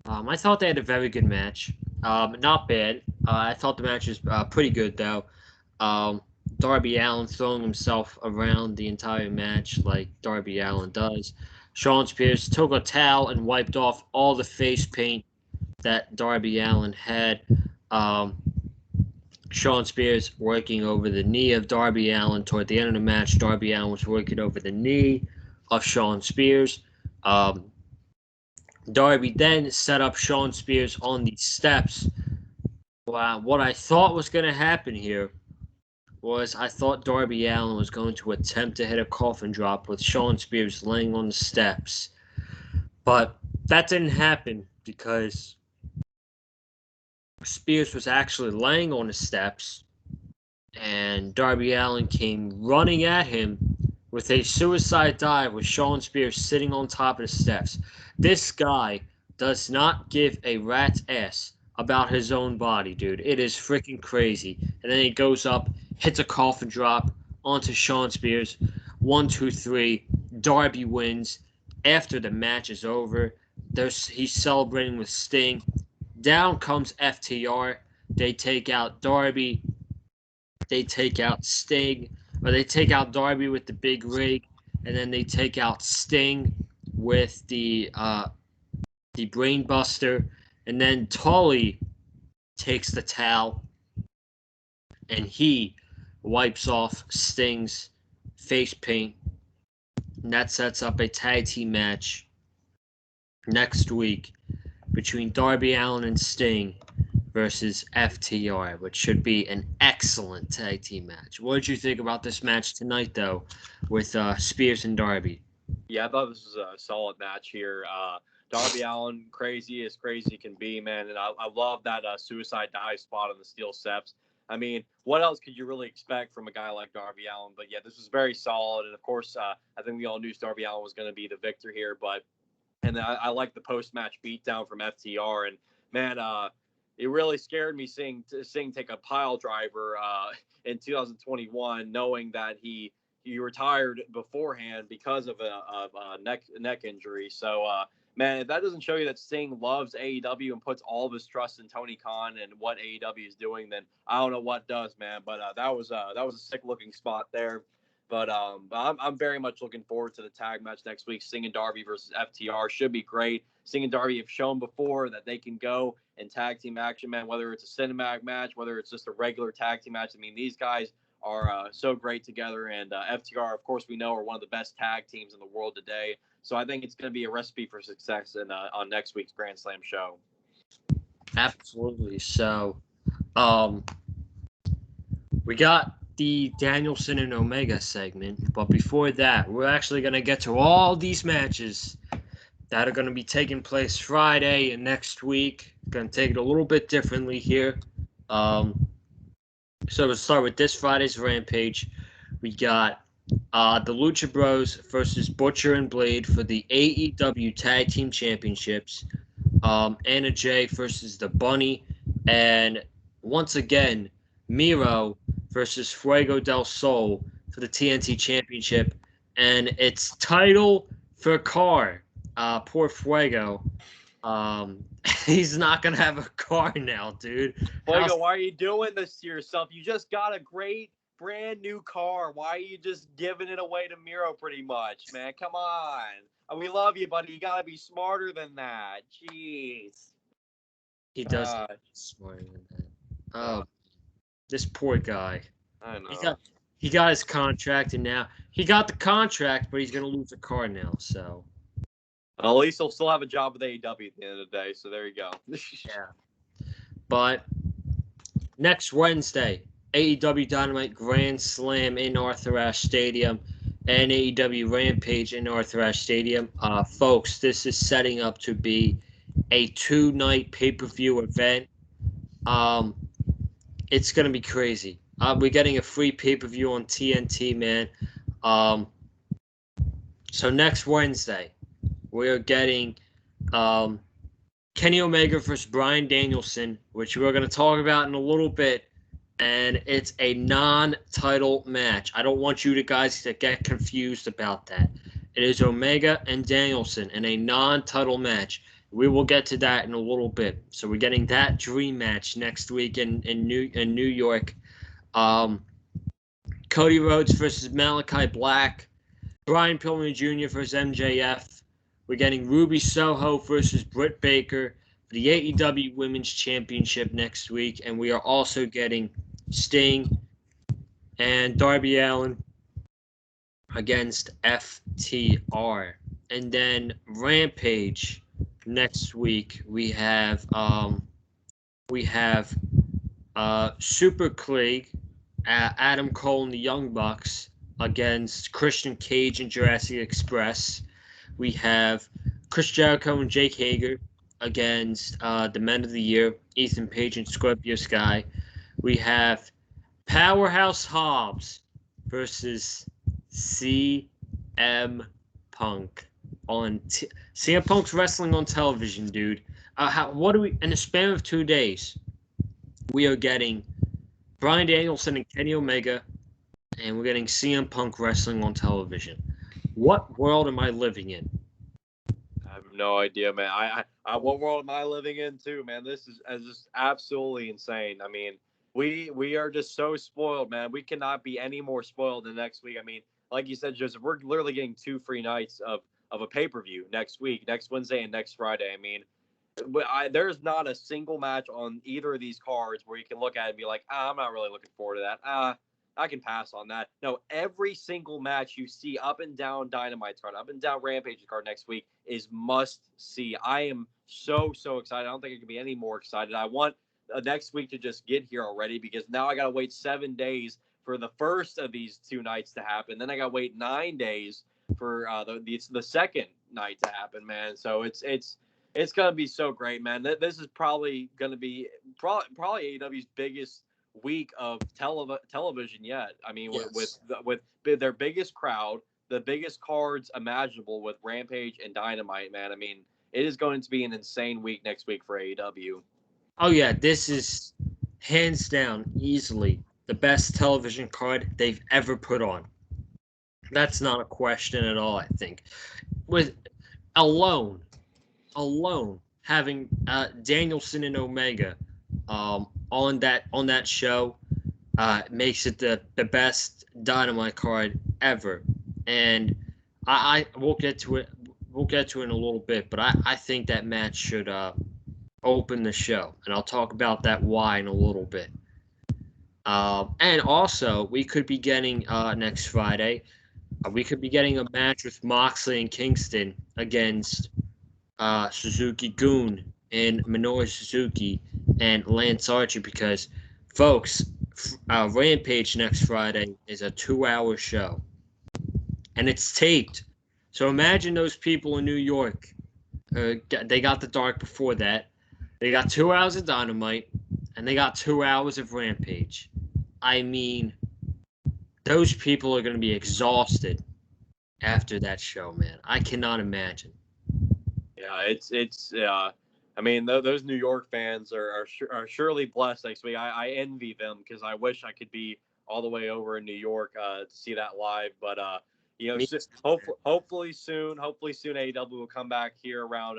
I thought they had a very good match. Not bad. I thought the match was pretty good, though. Darby Allin throwing himself around the entire match like Darby Allin does. Shawn Spears took a towel and wiped off all the face paint that Darby Allin had. Shawn Spears working over the knee of Darby Allin. Toward the end of the match, Darby Allin was working over the knee of Shawn Spears. Darby then set up Shawn Spears on the steps. Wow, what I thought was going to happen here was I thought Darby Allin was going to attempt to hit a coffin drop with Shawn Spears laying on the steps. But that didn't happen because Spears was actually laying on the steps, and Darby Allin came running at him with a suicide dive with Shawn Spears sitting on top of the steps. This guy does not give a rat's ass about his own body, dude. It is freaking crazy. And then he goes up, hits a coffin drop onto Shawn Spears. 1, 2, 3. Darby wins. After the match is over, he's celebrating with Sting. Down comes FTR. They take out Darby. They take out Sting. Or they take out Darby with the big rig. And then they take out Sting with the Brain Buster. And then Tully takes the towel and he wipes off Sting's face paint. And that sets up a tag team match next week between Darby Allin and Sting versus FTR, which should be an excellent tag team match. What did you think about this match tonight, though, with Spears and Darby? Yeah, I thought this was a solid match here. Darby Allin, crazy as crazy can be, man. And I love that suicide dive spot on the steel steps. I mean, what else could you really expect from a guy like Darby Allin? But yeah, this was very solid. And of course, I think we all knew Darby Allin was going to be the victor here. And I like the post-match beatdown from FTR. And man, it really scared me seeing take a pile driver in 2021, knowing that he retired beforehand because of a neck injury. So, man, if that doesn't show you that Sting loves AEW and puts all of his trust in Tony Khan and what AEW is doing, then I don't know what does, man. But that was a sick looking spot there. But I'm very much looking forward to the tag match next week. Sting and Darby versus FTR should be great. Sting and Darby have shown before that they can go in tag team action, man, whether it's a cinematic match, whether it's just a regular tag team match. I mean, these guys are so great together. And FTR, of course, we know are one of the best tag teams in the world today. So I think it's going to be a recipe for success on next week's Grand Slam show. We got the Danielson and Omega segment, but before that, we're actually going to get to all these matches that are going to be taking place Friday and next week. Going to take it a little bit differently here. So we'll start with this Friday's Rampage. We got the Lucha Bros versus Butcher and Blade for the AEW Tag Team Championships. Anna Jay versus the Bunny. And once again, Miro versus Fuego del Sol for the TNT Championship. And it's title for Car. Poor Fuego. He's not going to have a car now, dude. Fuego, why are you doing this to yourself? You just got a great brand new car. Why are you just giving it away to Miro pretty much, man? Come on. We love you, buddy. You got to be smarter than that. Jeez. He does smarter than that. Oh, this poor guy. I know. He got his contract, and now he got the contract, but he's going to lose the car now, so. At least he'll still have a job with AEW at the end of the day, so there you go. Yeah. But next Wednesday, AEW Dynamite Grand Slam in Arthur Ashe Stadium and AEW Rampage in Arthur Ashe Stadium. Folks, this is setting up to be a 2-night pay-per-view event. It's going to be crazy. We're getting a free pay-per-view on TNT, man. So next Wednesday, we're getting Kenny Omega versus Bryan Danielson, which we're going to talk about in a little bit. And it's a non-title match. I don't want you guys to get confused about that. It is Omega and Danielson in a non-title match. We will get to that in a little bit. So we're getting that dream match next week in New York. Cody Rhodes versus Maokai Black. Brian Pillman Jr. versus MJF. We're getting Ruby Soho versus Britt Baker for the AEW Women's Championship next week. And we are also getting Sting and Darby Allin against FTR. And then Rampage next week. We have Super Kliq, Adam Cole and the Young Bucks against Christian Cage and Jurassic Express. We have Chris Jericho and Jake Hager against the Men of the Year, Ethan Page and Scorpio Sky. We have Powerhouse Hobbs versus CM Punk on CM Punk's wrestling on television, dude. What do we in the span of 2 days? We are getting Bryan Danielson and Kenny Omega, and we're getting CM Punk wrestling on television. What world am I living in? I have no idea, man. I what world am I living in too, man? This is just absolutely insane. I mean, we are just so spoiled, man. We cannot be any more spoiled than next week. I mean, like you said, Joseph, we're literally getting 2 free nights of a pay-per-view next week, next Wednesday and next Friday. I mean, there's not a single match on either of these cards where you can look at it and be like, I'm not really looking forward to that. I can pass on that. No, every single match you see up and down Dynamite's card, up and down Rampage's card next week is must see. I am so excited. I don't think I can be any more excited. I want next week to just get here already because now I got to wait 7 days for the first of these 2 nights to happen. Then I got to wait 9 days for the second night to happen, man. So it's gonna be so great, man. This is probably gonna be probably AEW's biggest week of television yet. I mean, yes. with their biggest crowd, the biggest cards imaginable with Rampage and Dynamite, man. I mean, it is going to be an insane week next week for AEW. Oh yeah, this is hands down easily the best television card they've ever put on. That's not a question at all, I think. With alone having Danielson and Omega on that show makes it the best Dynamite card ever. And I we'll get to it in a little bit, but I think that match should open the show, and I'll talk about that why in a little bit. And also, we could be getting next Friday. We could be getting a match with Moxley and Kingston against Suzuki-gun and Minoru Suzuki and Lance Archer because, folks, Rampage next Friday is a 2-hour show, and it's taped. So imagine those people in New York. They got the dark before that. They got 2 hours of Dynamite, and they got 2 hours of Rampage. I mean, those people are going to be exhausted after that show, man. I cannot imagine. Yeah, it's. I mean, those New York fans are surely blessed next week. I envy them because I wish I could be all the way over in New York to see that live. But hopefully soon AEW will come back here around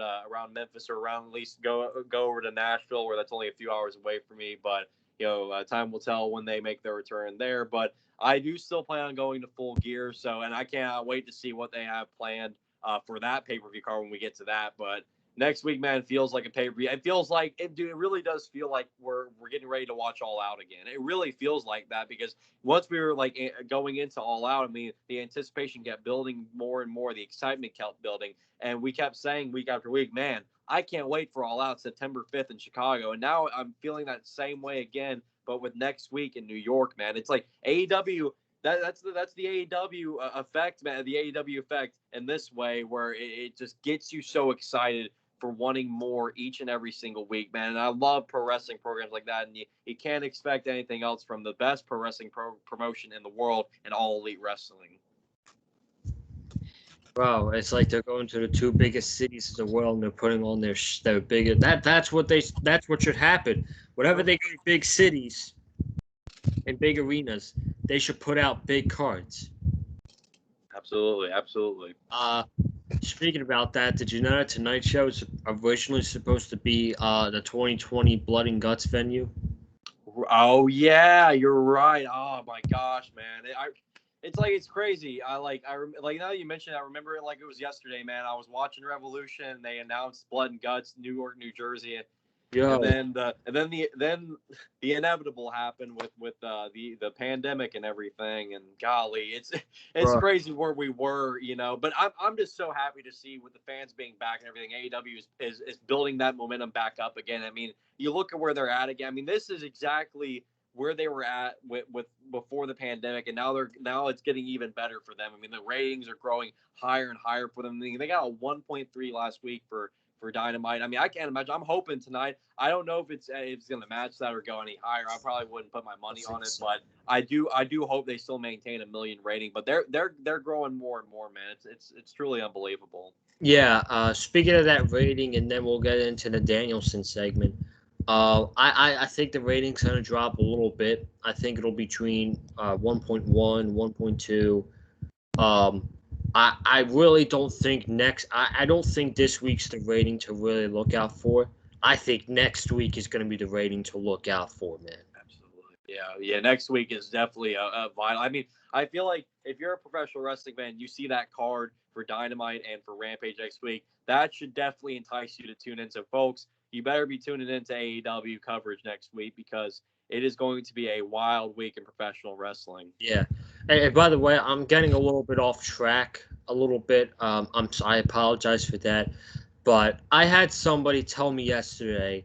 Memphis, or around at least go over to Nashville, where that's only a few hours away from me. But time will tell when they make their return there. But I do still plan on going to Full Gear. And I cannot wait to see what they have planned for that pay-per-view card when we get to that. But next week, man, feels like a pay-per-view. It feels like it really does feel like we're getting ready to watch All Out again. It really feels like that, because once we were like going into All Out, I mean, the anticipation kept building more and more. The excitement kept building, and we kept saying week after week, man, I can't wait for All Out September 5th in Chicago. And now I'm feeling that same way again, but with next week in New York, man. It's like AEW. That's the AEW effect, man. The AEW effect in this way, where it just gets you so excited for wanting more each and every single week, man. And I love pro wrestling programs like that. And you can't expect anything else from the best pro wrestling promotion in the world and All Elite Wrestling. Bro, it's like they're going to the two biggest cities of the world and they're putting on their bigger. That's what should happen. Whatever they go to big cities and big arenas, they should put out big cards. Absolutely. Speaking about that, did you know that tonight's show is originally supposed to be the 2020 Blood and Guts venue? Oh yeah, you're right. Oh my gosh, man. It's crazy. Now that you mentioned it, I remember it like it was yesterday, man. I was watching Revolution and they announced Blood and Guts, New York, New Jersey. Yo. And then the inevitable happened with the pandemic and everything, and golly, it's crazy where we were, But I'm just so happy to see, with the fans being back and everything, AEW is building that momentum back up again. I mean, you look at where they're at again. I mean, this is exactly where they were at with before the pandemic, and now it's getting even better for them. I mean, the ratings are growing higher and higher for them. They got a 1.3 last week for Dynamite. I mean, I can't imagine. I'm hoping tonight. I don't know if it's going to match that or go any higher. I probably wouldn't put my money on it, but I do hope they still maintain a million rating. But they're growing more and more, man. It's truly unbelievable. Yeah. Speaking of that rating, and then we'll get into the Danielson segment. I think the rating's going to drop a little bit. I think it'll be between 1.1, 1.2. I really don't think I don't think this week's the rating to really look out for. I think next week is going to be the rating to look out for, man. Absolutely. Yeah. Next week is definitely a vital. I mean, I feel like if you're a professional wrestling fan, you see that card for Dynamite and for Rampage next week, that should definitely entice you to tune in. So, folks, you better be tuning into AEW coverage next week, because it is going to be a wild week in professional wrestling. Yeah. And by the way, I'm getting a little bit off track a little bit. I apologize for that. But I had somebody tell me yesterday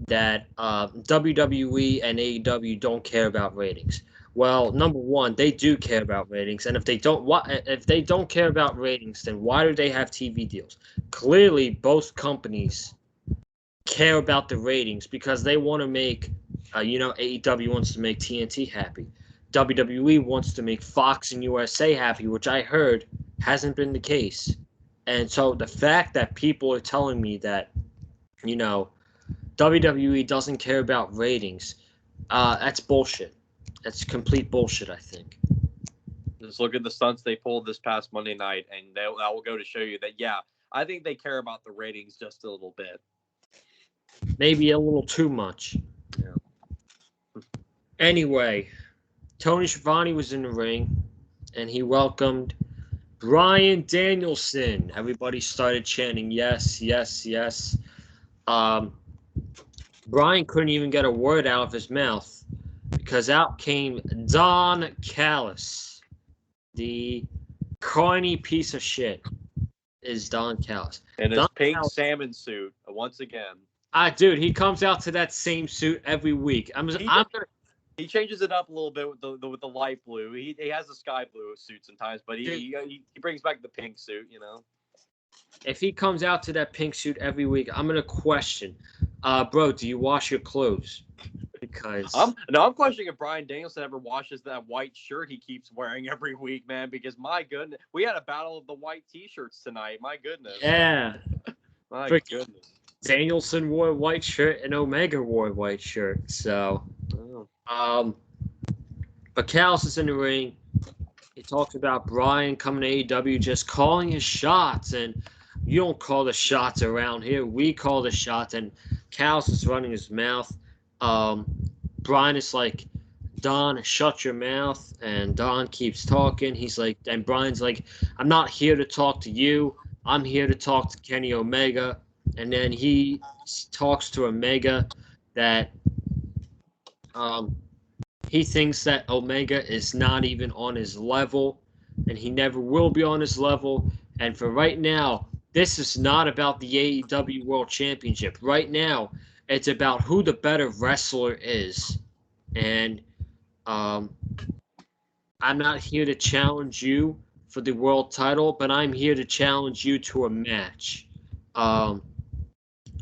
that WWE and AEW don't care about ratings. Well, number one, they do care about ratings, and if they don't care about ratings, then why do they have TV deals? Clearly, both companies care about the ratings because they want to make, AEW wants to make TNT happy. WWE wants to make Fox and USA happy, which I heard hasn't been the case. And so the fact that people are telling me that, WWE doesn't care about ratings, that's bullshit. That's complete bullshit, I think. Just look at the stunts they pulled this past Monday night, and that will go to show you that, yeah, I think they care about the ratings just a little bit. Maybe a little too much. Yeah. Anyway, Tony Schiavone was in the ring, and he welcomed Bryan Danielson. Everybody started chanting, yes, yes, yes. Bryan couldn't even get a word out of his mouth because out came Don Callis. The corny piece of shit is Don Callis. And his pink salmon suit, once again. Dude, he comes out to that same suit every week. He changes it up a little bit with the light blue. He has the sky blue suit sometimes, but he brings back the pink suit. If he comes out to that pink suit every week, I'm gonna question, bro, do you wash your clothes? Because I'm questioning if Bryan Danielson ever washes that white shirt he keeps wearing every week, man. Because my goodness, we had a battle of the white T-shirts tonight. My goodness. yeah, My freaking goodness. Danielson wore a white shirt and Omega wore a white shirt. So, but Callis is in the ring. He talks about Bryan coming to AEW, just calling his shots, and you don't call the shots around here. We call the shots, and Callis is running his mouth. Bryan is like, Don, shut your mouth, and Don keeps talking. He's like, and Bryan's like, I'm not here to talk to you. I'm here to talk to Kenny Omega. And then he talks to Omega that he thinks that Omega is not even on his level, and he never will be on his level. And for right now, this is not about the AEW World Championship. Right now, it's about who the better wrestler is. And I'm not here to challenge you for the world title, but I'm here to challenge you to a match.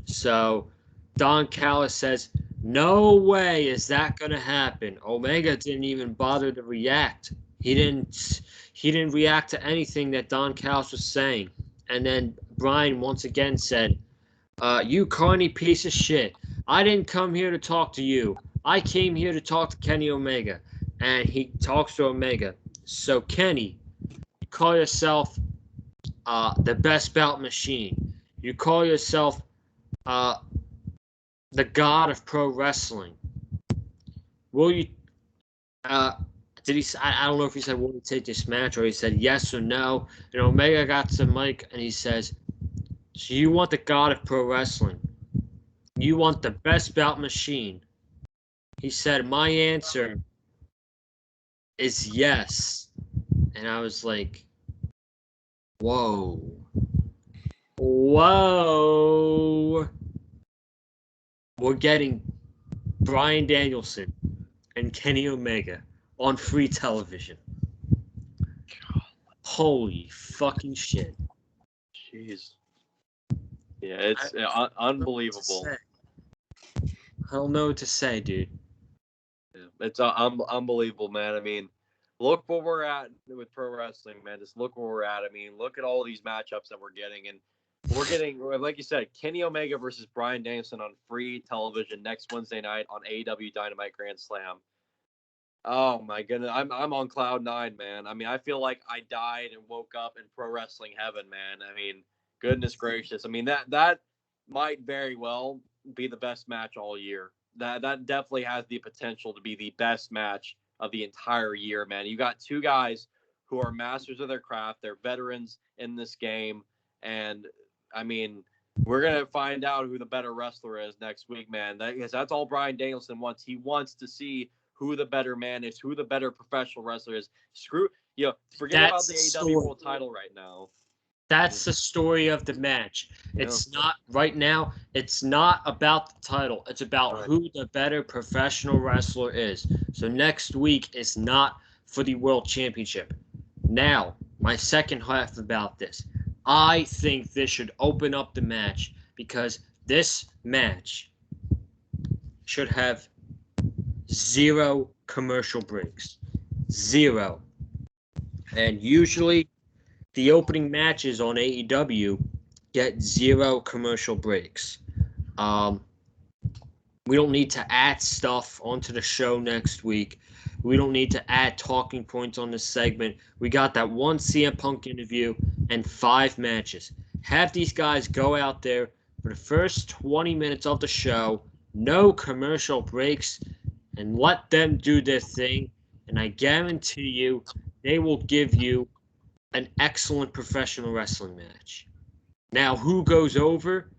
So Don Callis says, no way is that going to happen. Omega didn't even bother to react. He didn't react to anything that Don Callis was saying. And then Bryan once again said, you carny piece of shit. I didn't come here to talk to you. I came here to talk to Kenny Omega. And he talks to Omega. So, Kenny, you call yourself the best bout machine. You call yourself the god of pro wrestling. Will you? Did he? I don't know if he said will you take this match or he said yes or no. And Omega got to the mic and he says, "So you want the god of pro wrestling? You want the best bout machine?" He said, "My answer is yes." And I was like, "Whoa, whoa." We're getting Bryan Danielson and Kenny Omega on free television. Holy fucking shit. Jeez. Yeah, it's unbelievable. I don't know what to say, dude. Yeah, it's unbelievable, man. I mean, look where we're at with pro wrestling, man. Just look where we're at. I mean, look at all these matchups that we're getting. And we're getting, like you said, Kenny Omega versus Bryan Danielson on free television next Wednesday night on AEW Dynamite Grand Slam. Oh my goodness, I'm on cloud nine, man. I mean, I feel like I died and woke up in pro wrestling heaven, man. I mean, goodness gracious. I mean, that might very well be the best match all year. That definitely has the potential to be the best match of the entire year, man. You got two guys who are masters of their craft. They're veterans in this game, and I mean, we're gonna find out who the better wrestler is next week, man. Because that's all Bryan Danielson wants. He wants to see who the better man is, who the better professional wrestler is. Forget about the AEW World title right now. That's the story of the match. Yeah. It's not right now. It's not about the title. It's about who the better professional wrestler is. So next week is not for the world championship. Now, my second half about this. I think this should open up the match because this match should have 0 commercial breaks. 0. And usually the opening matches on AEW get 0 commercial breaks. We don't need to add stuff onto the show next week. We don't need to add talking points on this segment. We got that one CM Punk interview and 5 matches. Have these guys go out there for the first 20 minutes of the show, no commercial breaks, and let them do their thing. And I guarantee you, they will give you an excellent professional wrestling match. Now, who goes over?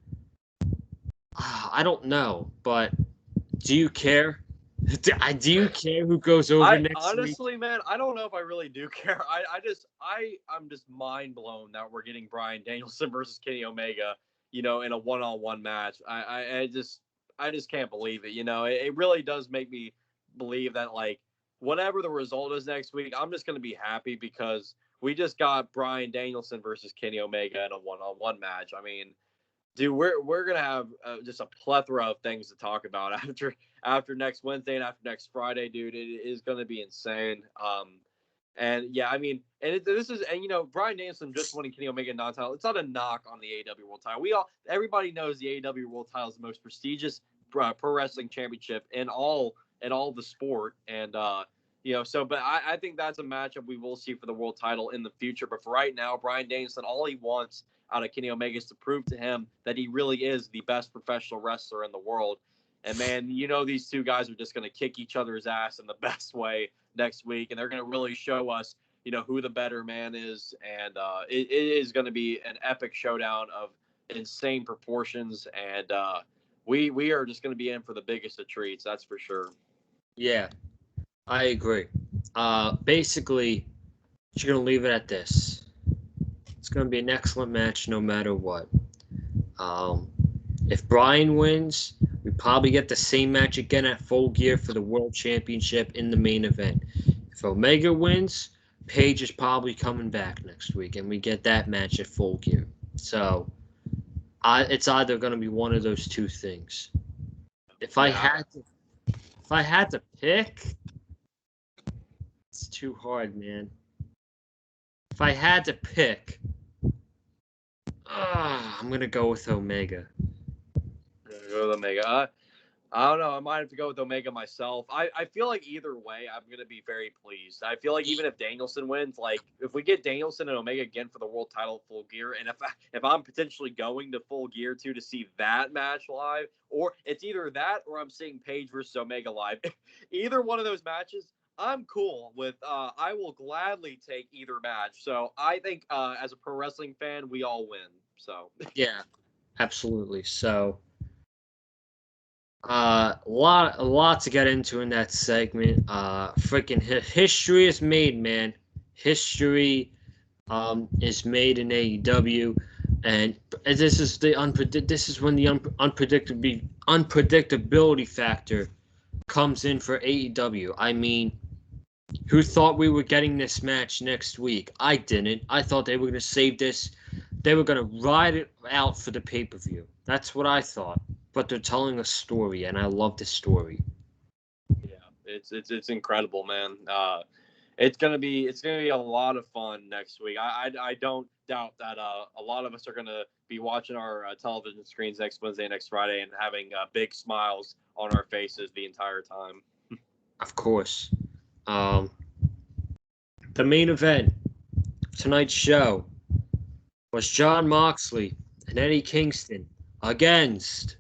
I don't know, but do you care? Do you care who goes over next honestly, week? man, I don't know if I really do care. I'm just mind blown that we're getting Bryan Danielson versus Kenny Omega, in a one-on-one match. I just can't believe it. It really does make me believe that, like, whatever the result is next week, I'm just going to be happy because we just got Bryan Danielson versus Kenny Omega in a one-on-one match. I mean, dude, we're gonna have just a plethora of things to talk about after next Wednesday and after next Friday, dude. It is gonna be insane. And yeah, I mean, this is, and Bryan Danielson just winning Kenny Omega non-title. It's not a knock on the AEW World Title. Everybody knows the AEW World Title is the most prestigious pro wrestling championship in all the sport, and but I think that's a matchup we will see for the world title in the future. But for right now, Bryan Danielson, all he wants out of Kenny Omega is to prove to him that he really is the best professional wrestler in the world. And man, these two guys are just going to kick each other's ass in the best way next week, and they're going to really show us, who the better man is. And it is going to be an epic showdown of insane proportions, and we are just going to be in for the biggest of treats. That's for sure. Yeah, I agree. Basically, you're going to leave it at this. It's going to be an excellent match no matter what. If Bryan wins, we probably get the same match again at Full Gear for the World Championship in the main event. If Omega wins, Paige is probably coming back next week, and we get that match at Full Gear. So, it's either going to be one of those two things. If I had to pick, it's too hard, man. If I had to pick, I'm going to go with Omega. Go with Omega. I don't know. I might have to go with Omega myself. I feel like either way, I'm going to be very pleased. I feel like even if Danielson wins, like if we get Danielson and Omega again for the world title Full Gear, and if I'm potentially going to Full Gear too to see that match live, or it's either that or I'm seeing Paige versus Omega live, either one of those matches, I'm cool with. I will gladly take either match. So I think as a pro wrestling fan, we all win. So yeah, absolutely. So. A lot to get into in that segment. Freaking history is made, man. History is made in AEW, and this is when the unpredictability factor comes in for AEW. I mean, who thought we were getting this match next week? I didn't. I thought they were going to save this. They were going to ride it out for the pay-per-view. That's what I thought. But they're telling a story, and I love this story. yeah, it's incredible, man. It's gonna be a lot of fun next week. I don't doubt that a lot of us are gonna be watching our television screens next Wednesday, next Friday, and having big smiles on our faces the entire time. Of course. The main event tonight's show was Jon Moxley and Eddie Kingston against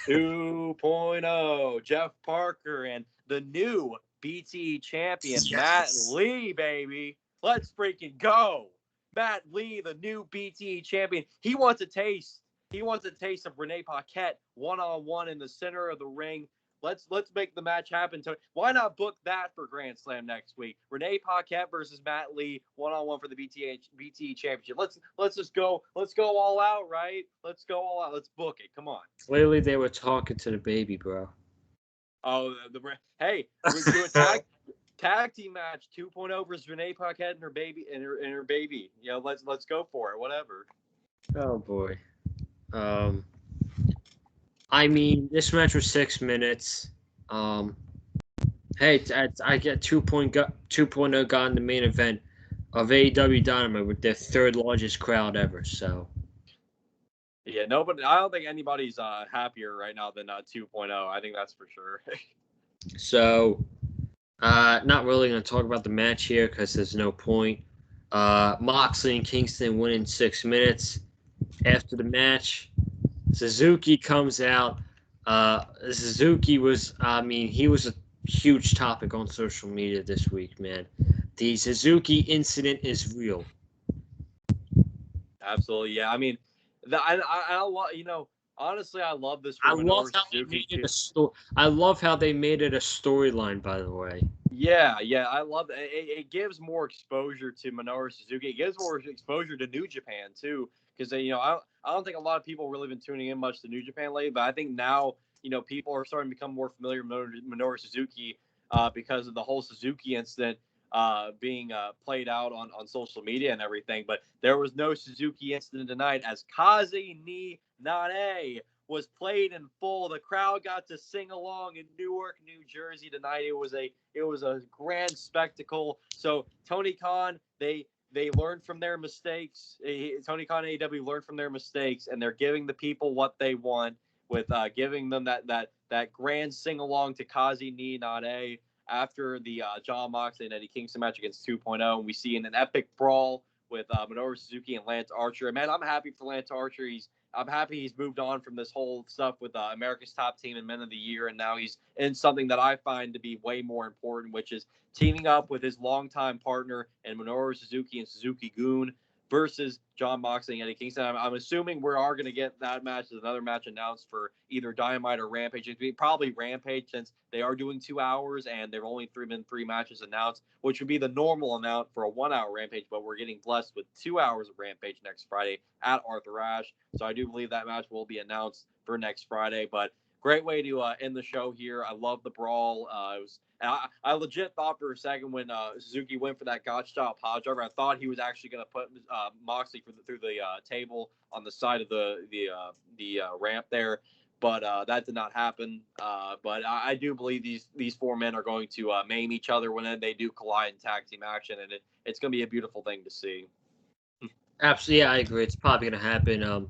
2.0 Jeff Parker and the new BT champion, Matt Lee, baby. Let's freaking go. Matt Lee, the new BT champion. He wants a taste of Renee Paquette one-on-one in the center of the ring. Let's make the match happen. Why not book that for Grand Slam next week? Renee Paquette versus Matt Lee one-on-one for the BT championship. Let's just go. Let's go all out, right? Let's go all out. Let's book it. Come on. Clearly, they were talking to the baby, bro. Oh, hey, we're doing tag team match 2.0 versus Renee Paquette and her baby let's go for it. Whatever. Oh boy. I mean, this match was 6 minutes. Hey, I get 2.0 got in the main event of AEW Dynamite with their third largest crowd ever. So. Yeah, I don't think anybody's happier right now than 2.0. I think that's for sure. So, not really going to talk about the match here because there's no point. Moxley and Kingston win in 6 minutes. After the match, Suzuki comes out. Suzuki was a huge topic on social media this week, man. The Suzuki incident is real. Absolutely, yeah. I mean, honestly, I love this. I love how they made it a storyline. By the way. Yeah, I love it. It gives more exposure to Minoru Suzuki. It gives more exposure to New Japan too, because I don't think a lot of people really been tuning in much to New Japan lately. But I think now people are starting to become more familiar with Minoru Suzuki because of the whole Suzuki incident being played out on social media and everything. But there was no Suzuki incident tonight as Kaze ni Nane was played in full. The crowd got to sing along in Newark, New Jersey tonight. It was a grand spectacle. So Tony Khan, they learned from their mistakes. Tony Khan and AEW learned from their mistakes, and they're giving the people what they want with giving them that grand sing along to Kaze ni Nane after the Jon Moxley and Eddie Kingston match against 2.0. And we see in an epic brawl with Minoru Suzuki and Lance Archer. And man, I'm happy for Lance Archer. I'm happy he's moved on from this whole stuff with America's Top Team and Men of the Year, and now he's in something that I find to be way more important, which is teaming up with his longtime partner in Minoru Suzuki and Suzuki-gun versus Jon Moxley and Eddie Kingston. I'm assuming we are going to get that match. There's another match announced for either Dynamite or Rampage. It'd be probably Rampage since they are doing 2 hours and there have only been 3 matches announced, which would be the normal amount for a 1-hour Rampage. But we're getting blessed with 2 hours of Rampage next Friday at Arthur Ashe. So I do believe that match will be announced for next Friday. But great way to end the show here. I love the brawl. I legit thought for a second when Suzuki went for that gotch-style pile driver, I thought he was actually going to put Moxley through the table on the side of the ramp there, but that did not happen. But I do believe these 4 men are going to maim each other when they do collide in tag team action, and it's going to be a beautiful thing to see. Absolutely, yeah, I agree. It's probably going to happen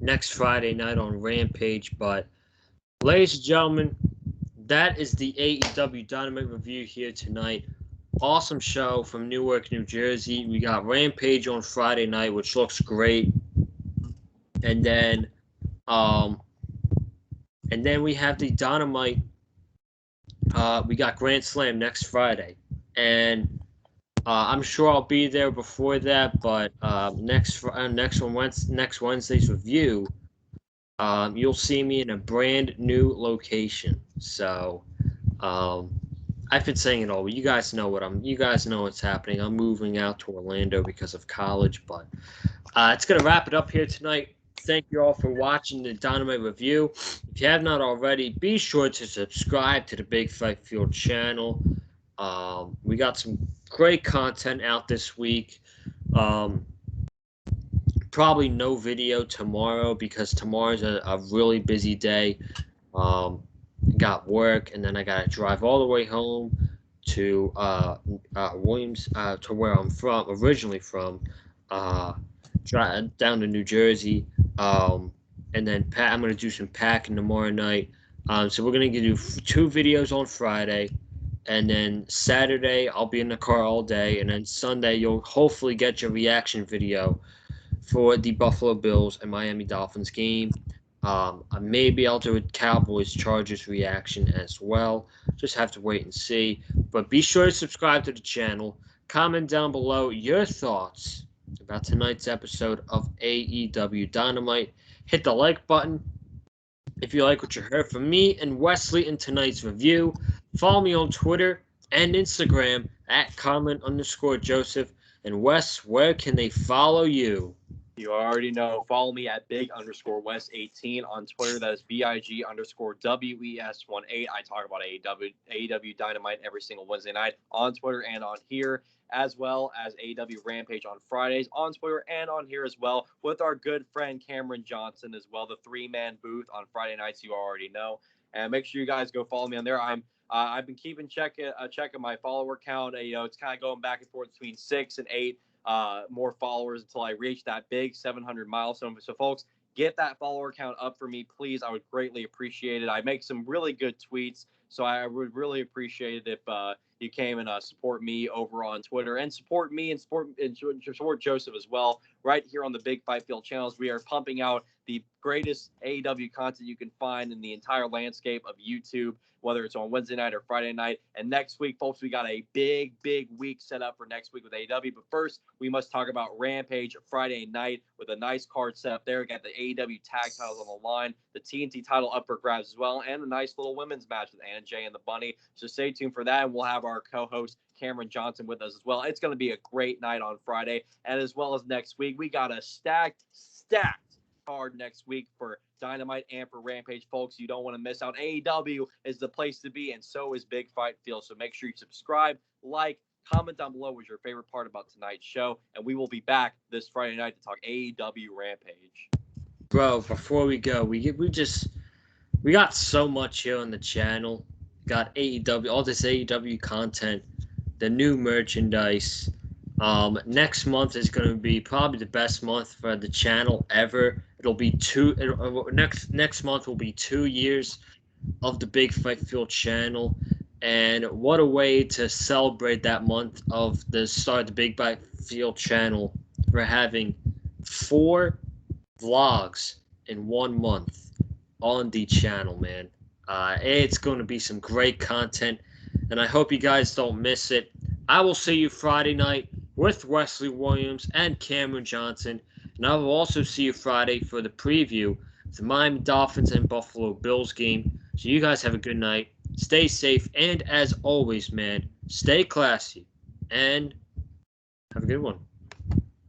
next Friday night on Rampage. But, ladies and gentlemen, that is the AEW Dynamite review here tonight. Awesome show from Newark, New Jersey. We got Rampage on Friday night, which looks great. And then we have the Dynamite. We got Grand Slam next Friday. And I'm sure I'll be there before that, but next Wednesday's review, you'll see me in a brand new location. So I've been saying it all, but you guys know what's happening. I'm moving out to Orlando because of college, but it's gonna wrap it up here tonight. Thank you all for watching the Dynamite review. If you have not already, be sure to subscribe to the Big Fight Field channel. We got some great content out this week. Probably no video tomorrow because tomorrow's a really busy day. Got work, and then I got to drive all the way home to Williams, to where I'm originally from, down to New Jersey. And then I'm going to do some packing tomorrow night. So we're going to do 2 videos on Friday. And then Saturday, I'll be in the car all day. And then Sunday, you'll hopefully get your reaction video for the Buffalo Bills and Miami Dolphins game. Maybe I'll do a Cowboys-Chargers reaction as well. Just have to wait and see. But be sure to subscribe to the channel. Comment down below your thoughts about tonight's episode of AEW Dynamite. Hit the like button if you like what you heard from me and Wesley in tonight's review. Follow me on Twitter and Instagram at Carlin_Joseph. And Wes, where can they follow you? You already know. Follow me at big_West18 on Twitter. That is BIG_WES18. I talk about AEW Dynamite every single Wednesday night on Twitter and on here, as well as AEW Rampage on Fridays on Twitter and on here as well, with our good friend Cameron Johnson as well, the 3-man booth on Friday nights. You already know. And make sure you guys go follow me on there. I've been keeping check of my follower count. It's kind of going back and forth between 6 and 8 more followers until I reach that big 700 milestone. So folks, get that follower count up for me, please. I would greatly appreciate it. I make some really good tweets, so I would really appreciate it if you came and support me over on Twitter, and support me and support Joseph as well right here on the Big Fight Field channels. We are pumping out the greatest AEW content you can find in the entire landscape of YouTube, whether it's on Wednesday night or Friday night. And next week, folks, we got a big week set up for next week with AEW. But first, we must talk about Rampage Friday night with a nice card set up there. We got the AEW tag titles on the line, the TNT title up for grabs as well, and a nice little women's match with Anna Jay and the Bunny. So stay tuned for that, and we'll have our co-host Cameron Johnson with us as well. It's going to be a great night on Friday, and as well as next week, we got a stacked card next week for Dynamite and for Rampage, folks. You don't want to miss out. AEW is the place to be, and so is Big Fight Feel. So make sure you subscribe, like, comment down below what your favorite part about tonight's show, and we will be back this Friday night to talk AEW Rampage. Bro, before we go, we got so much here on the channel. Got AEW, all this AEW content, the new merchandise. Next month is going to be probably the best month for the channel ever. Next month will be 2 years of the Big Fight Field channel, and what a way to celebrate that month of the start of the Big Fight Field channel for having 4 vlogs in 1 month on the channel, man. It's going to be some great content, and I hope you guys don't miss it. I will see you Friday night with Wesley Williams and Cameron Johnson, and I will also see you Friday for the preview of the Miami Dolphins and Buffalo Bills game. So you guys have a good night. Stay safe, and as always, man, stay classy, and have a good one.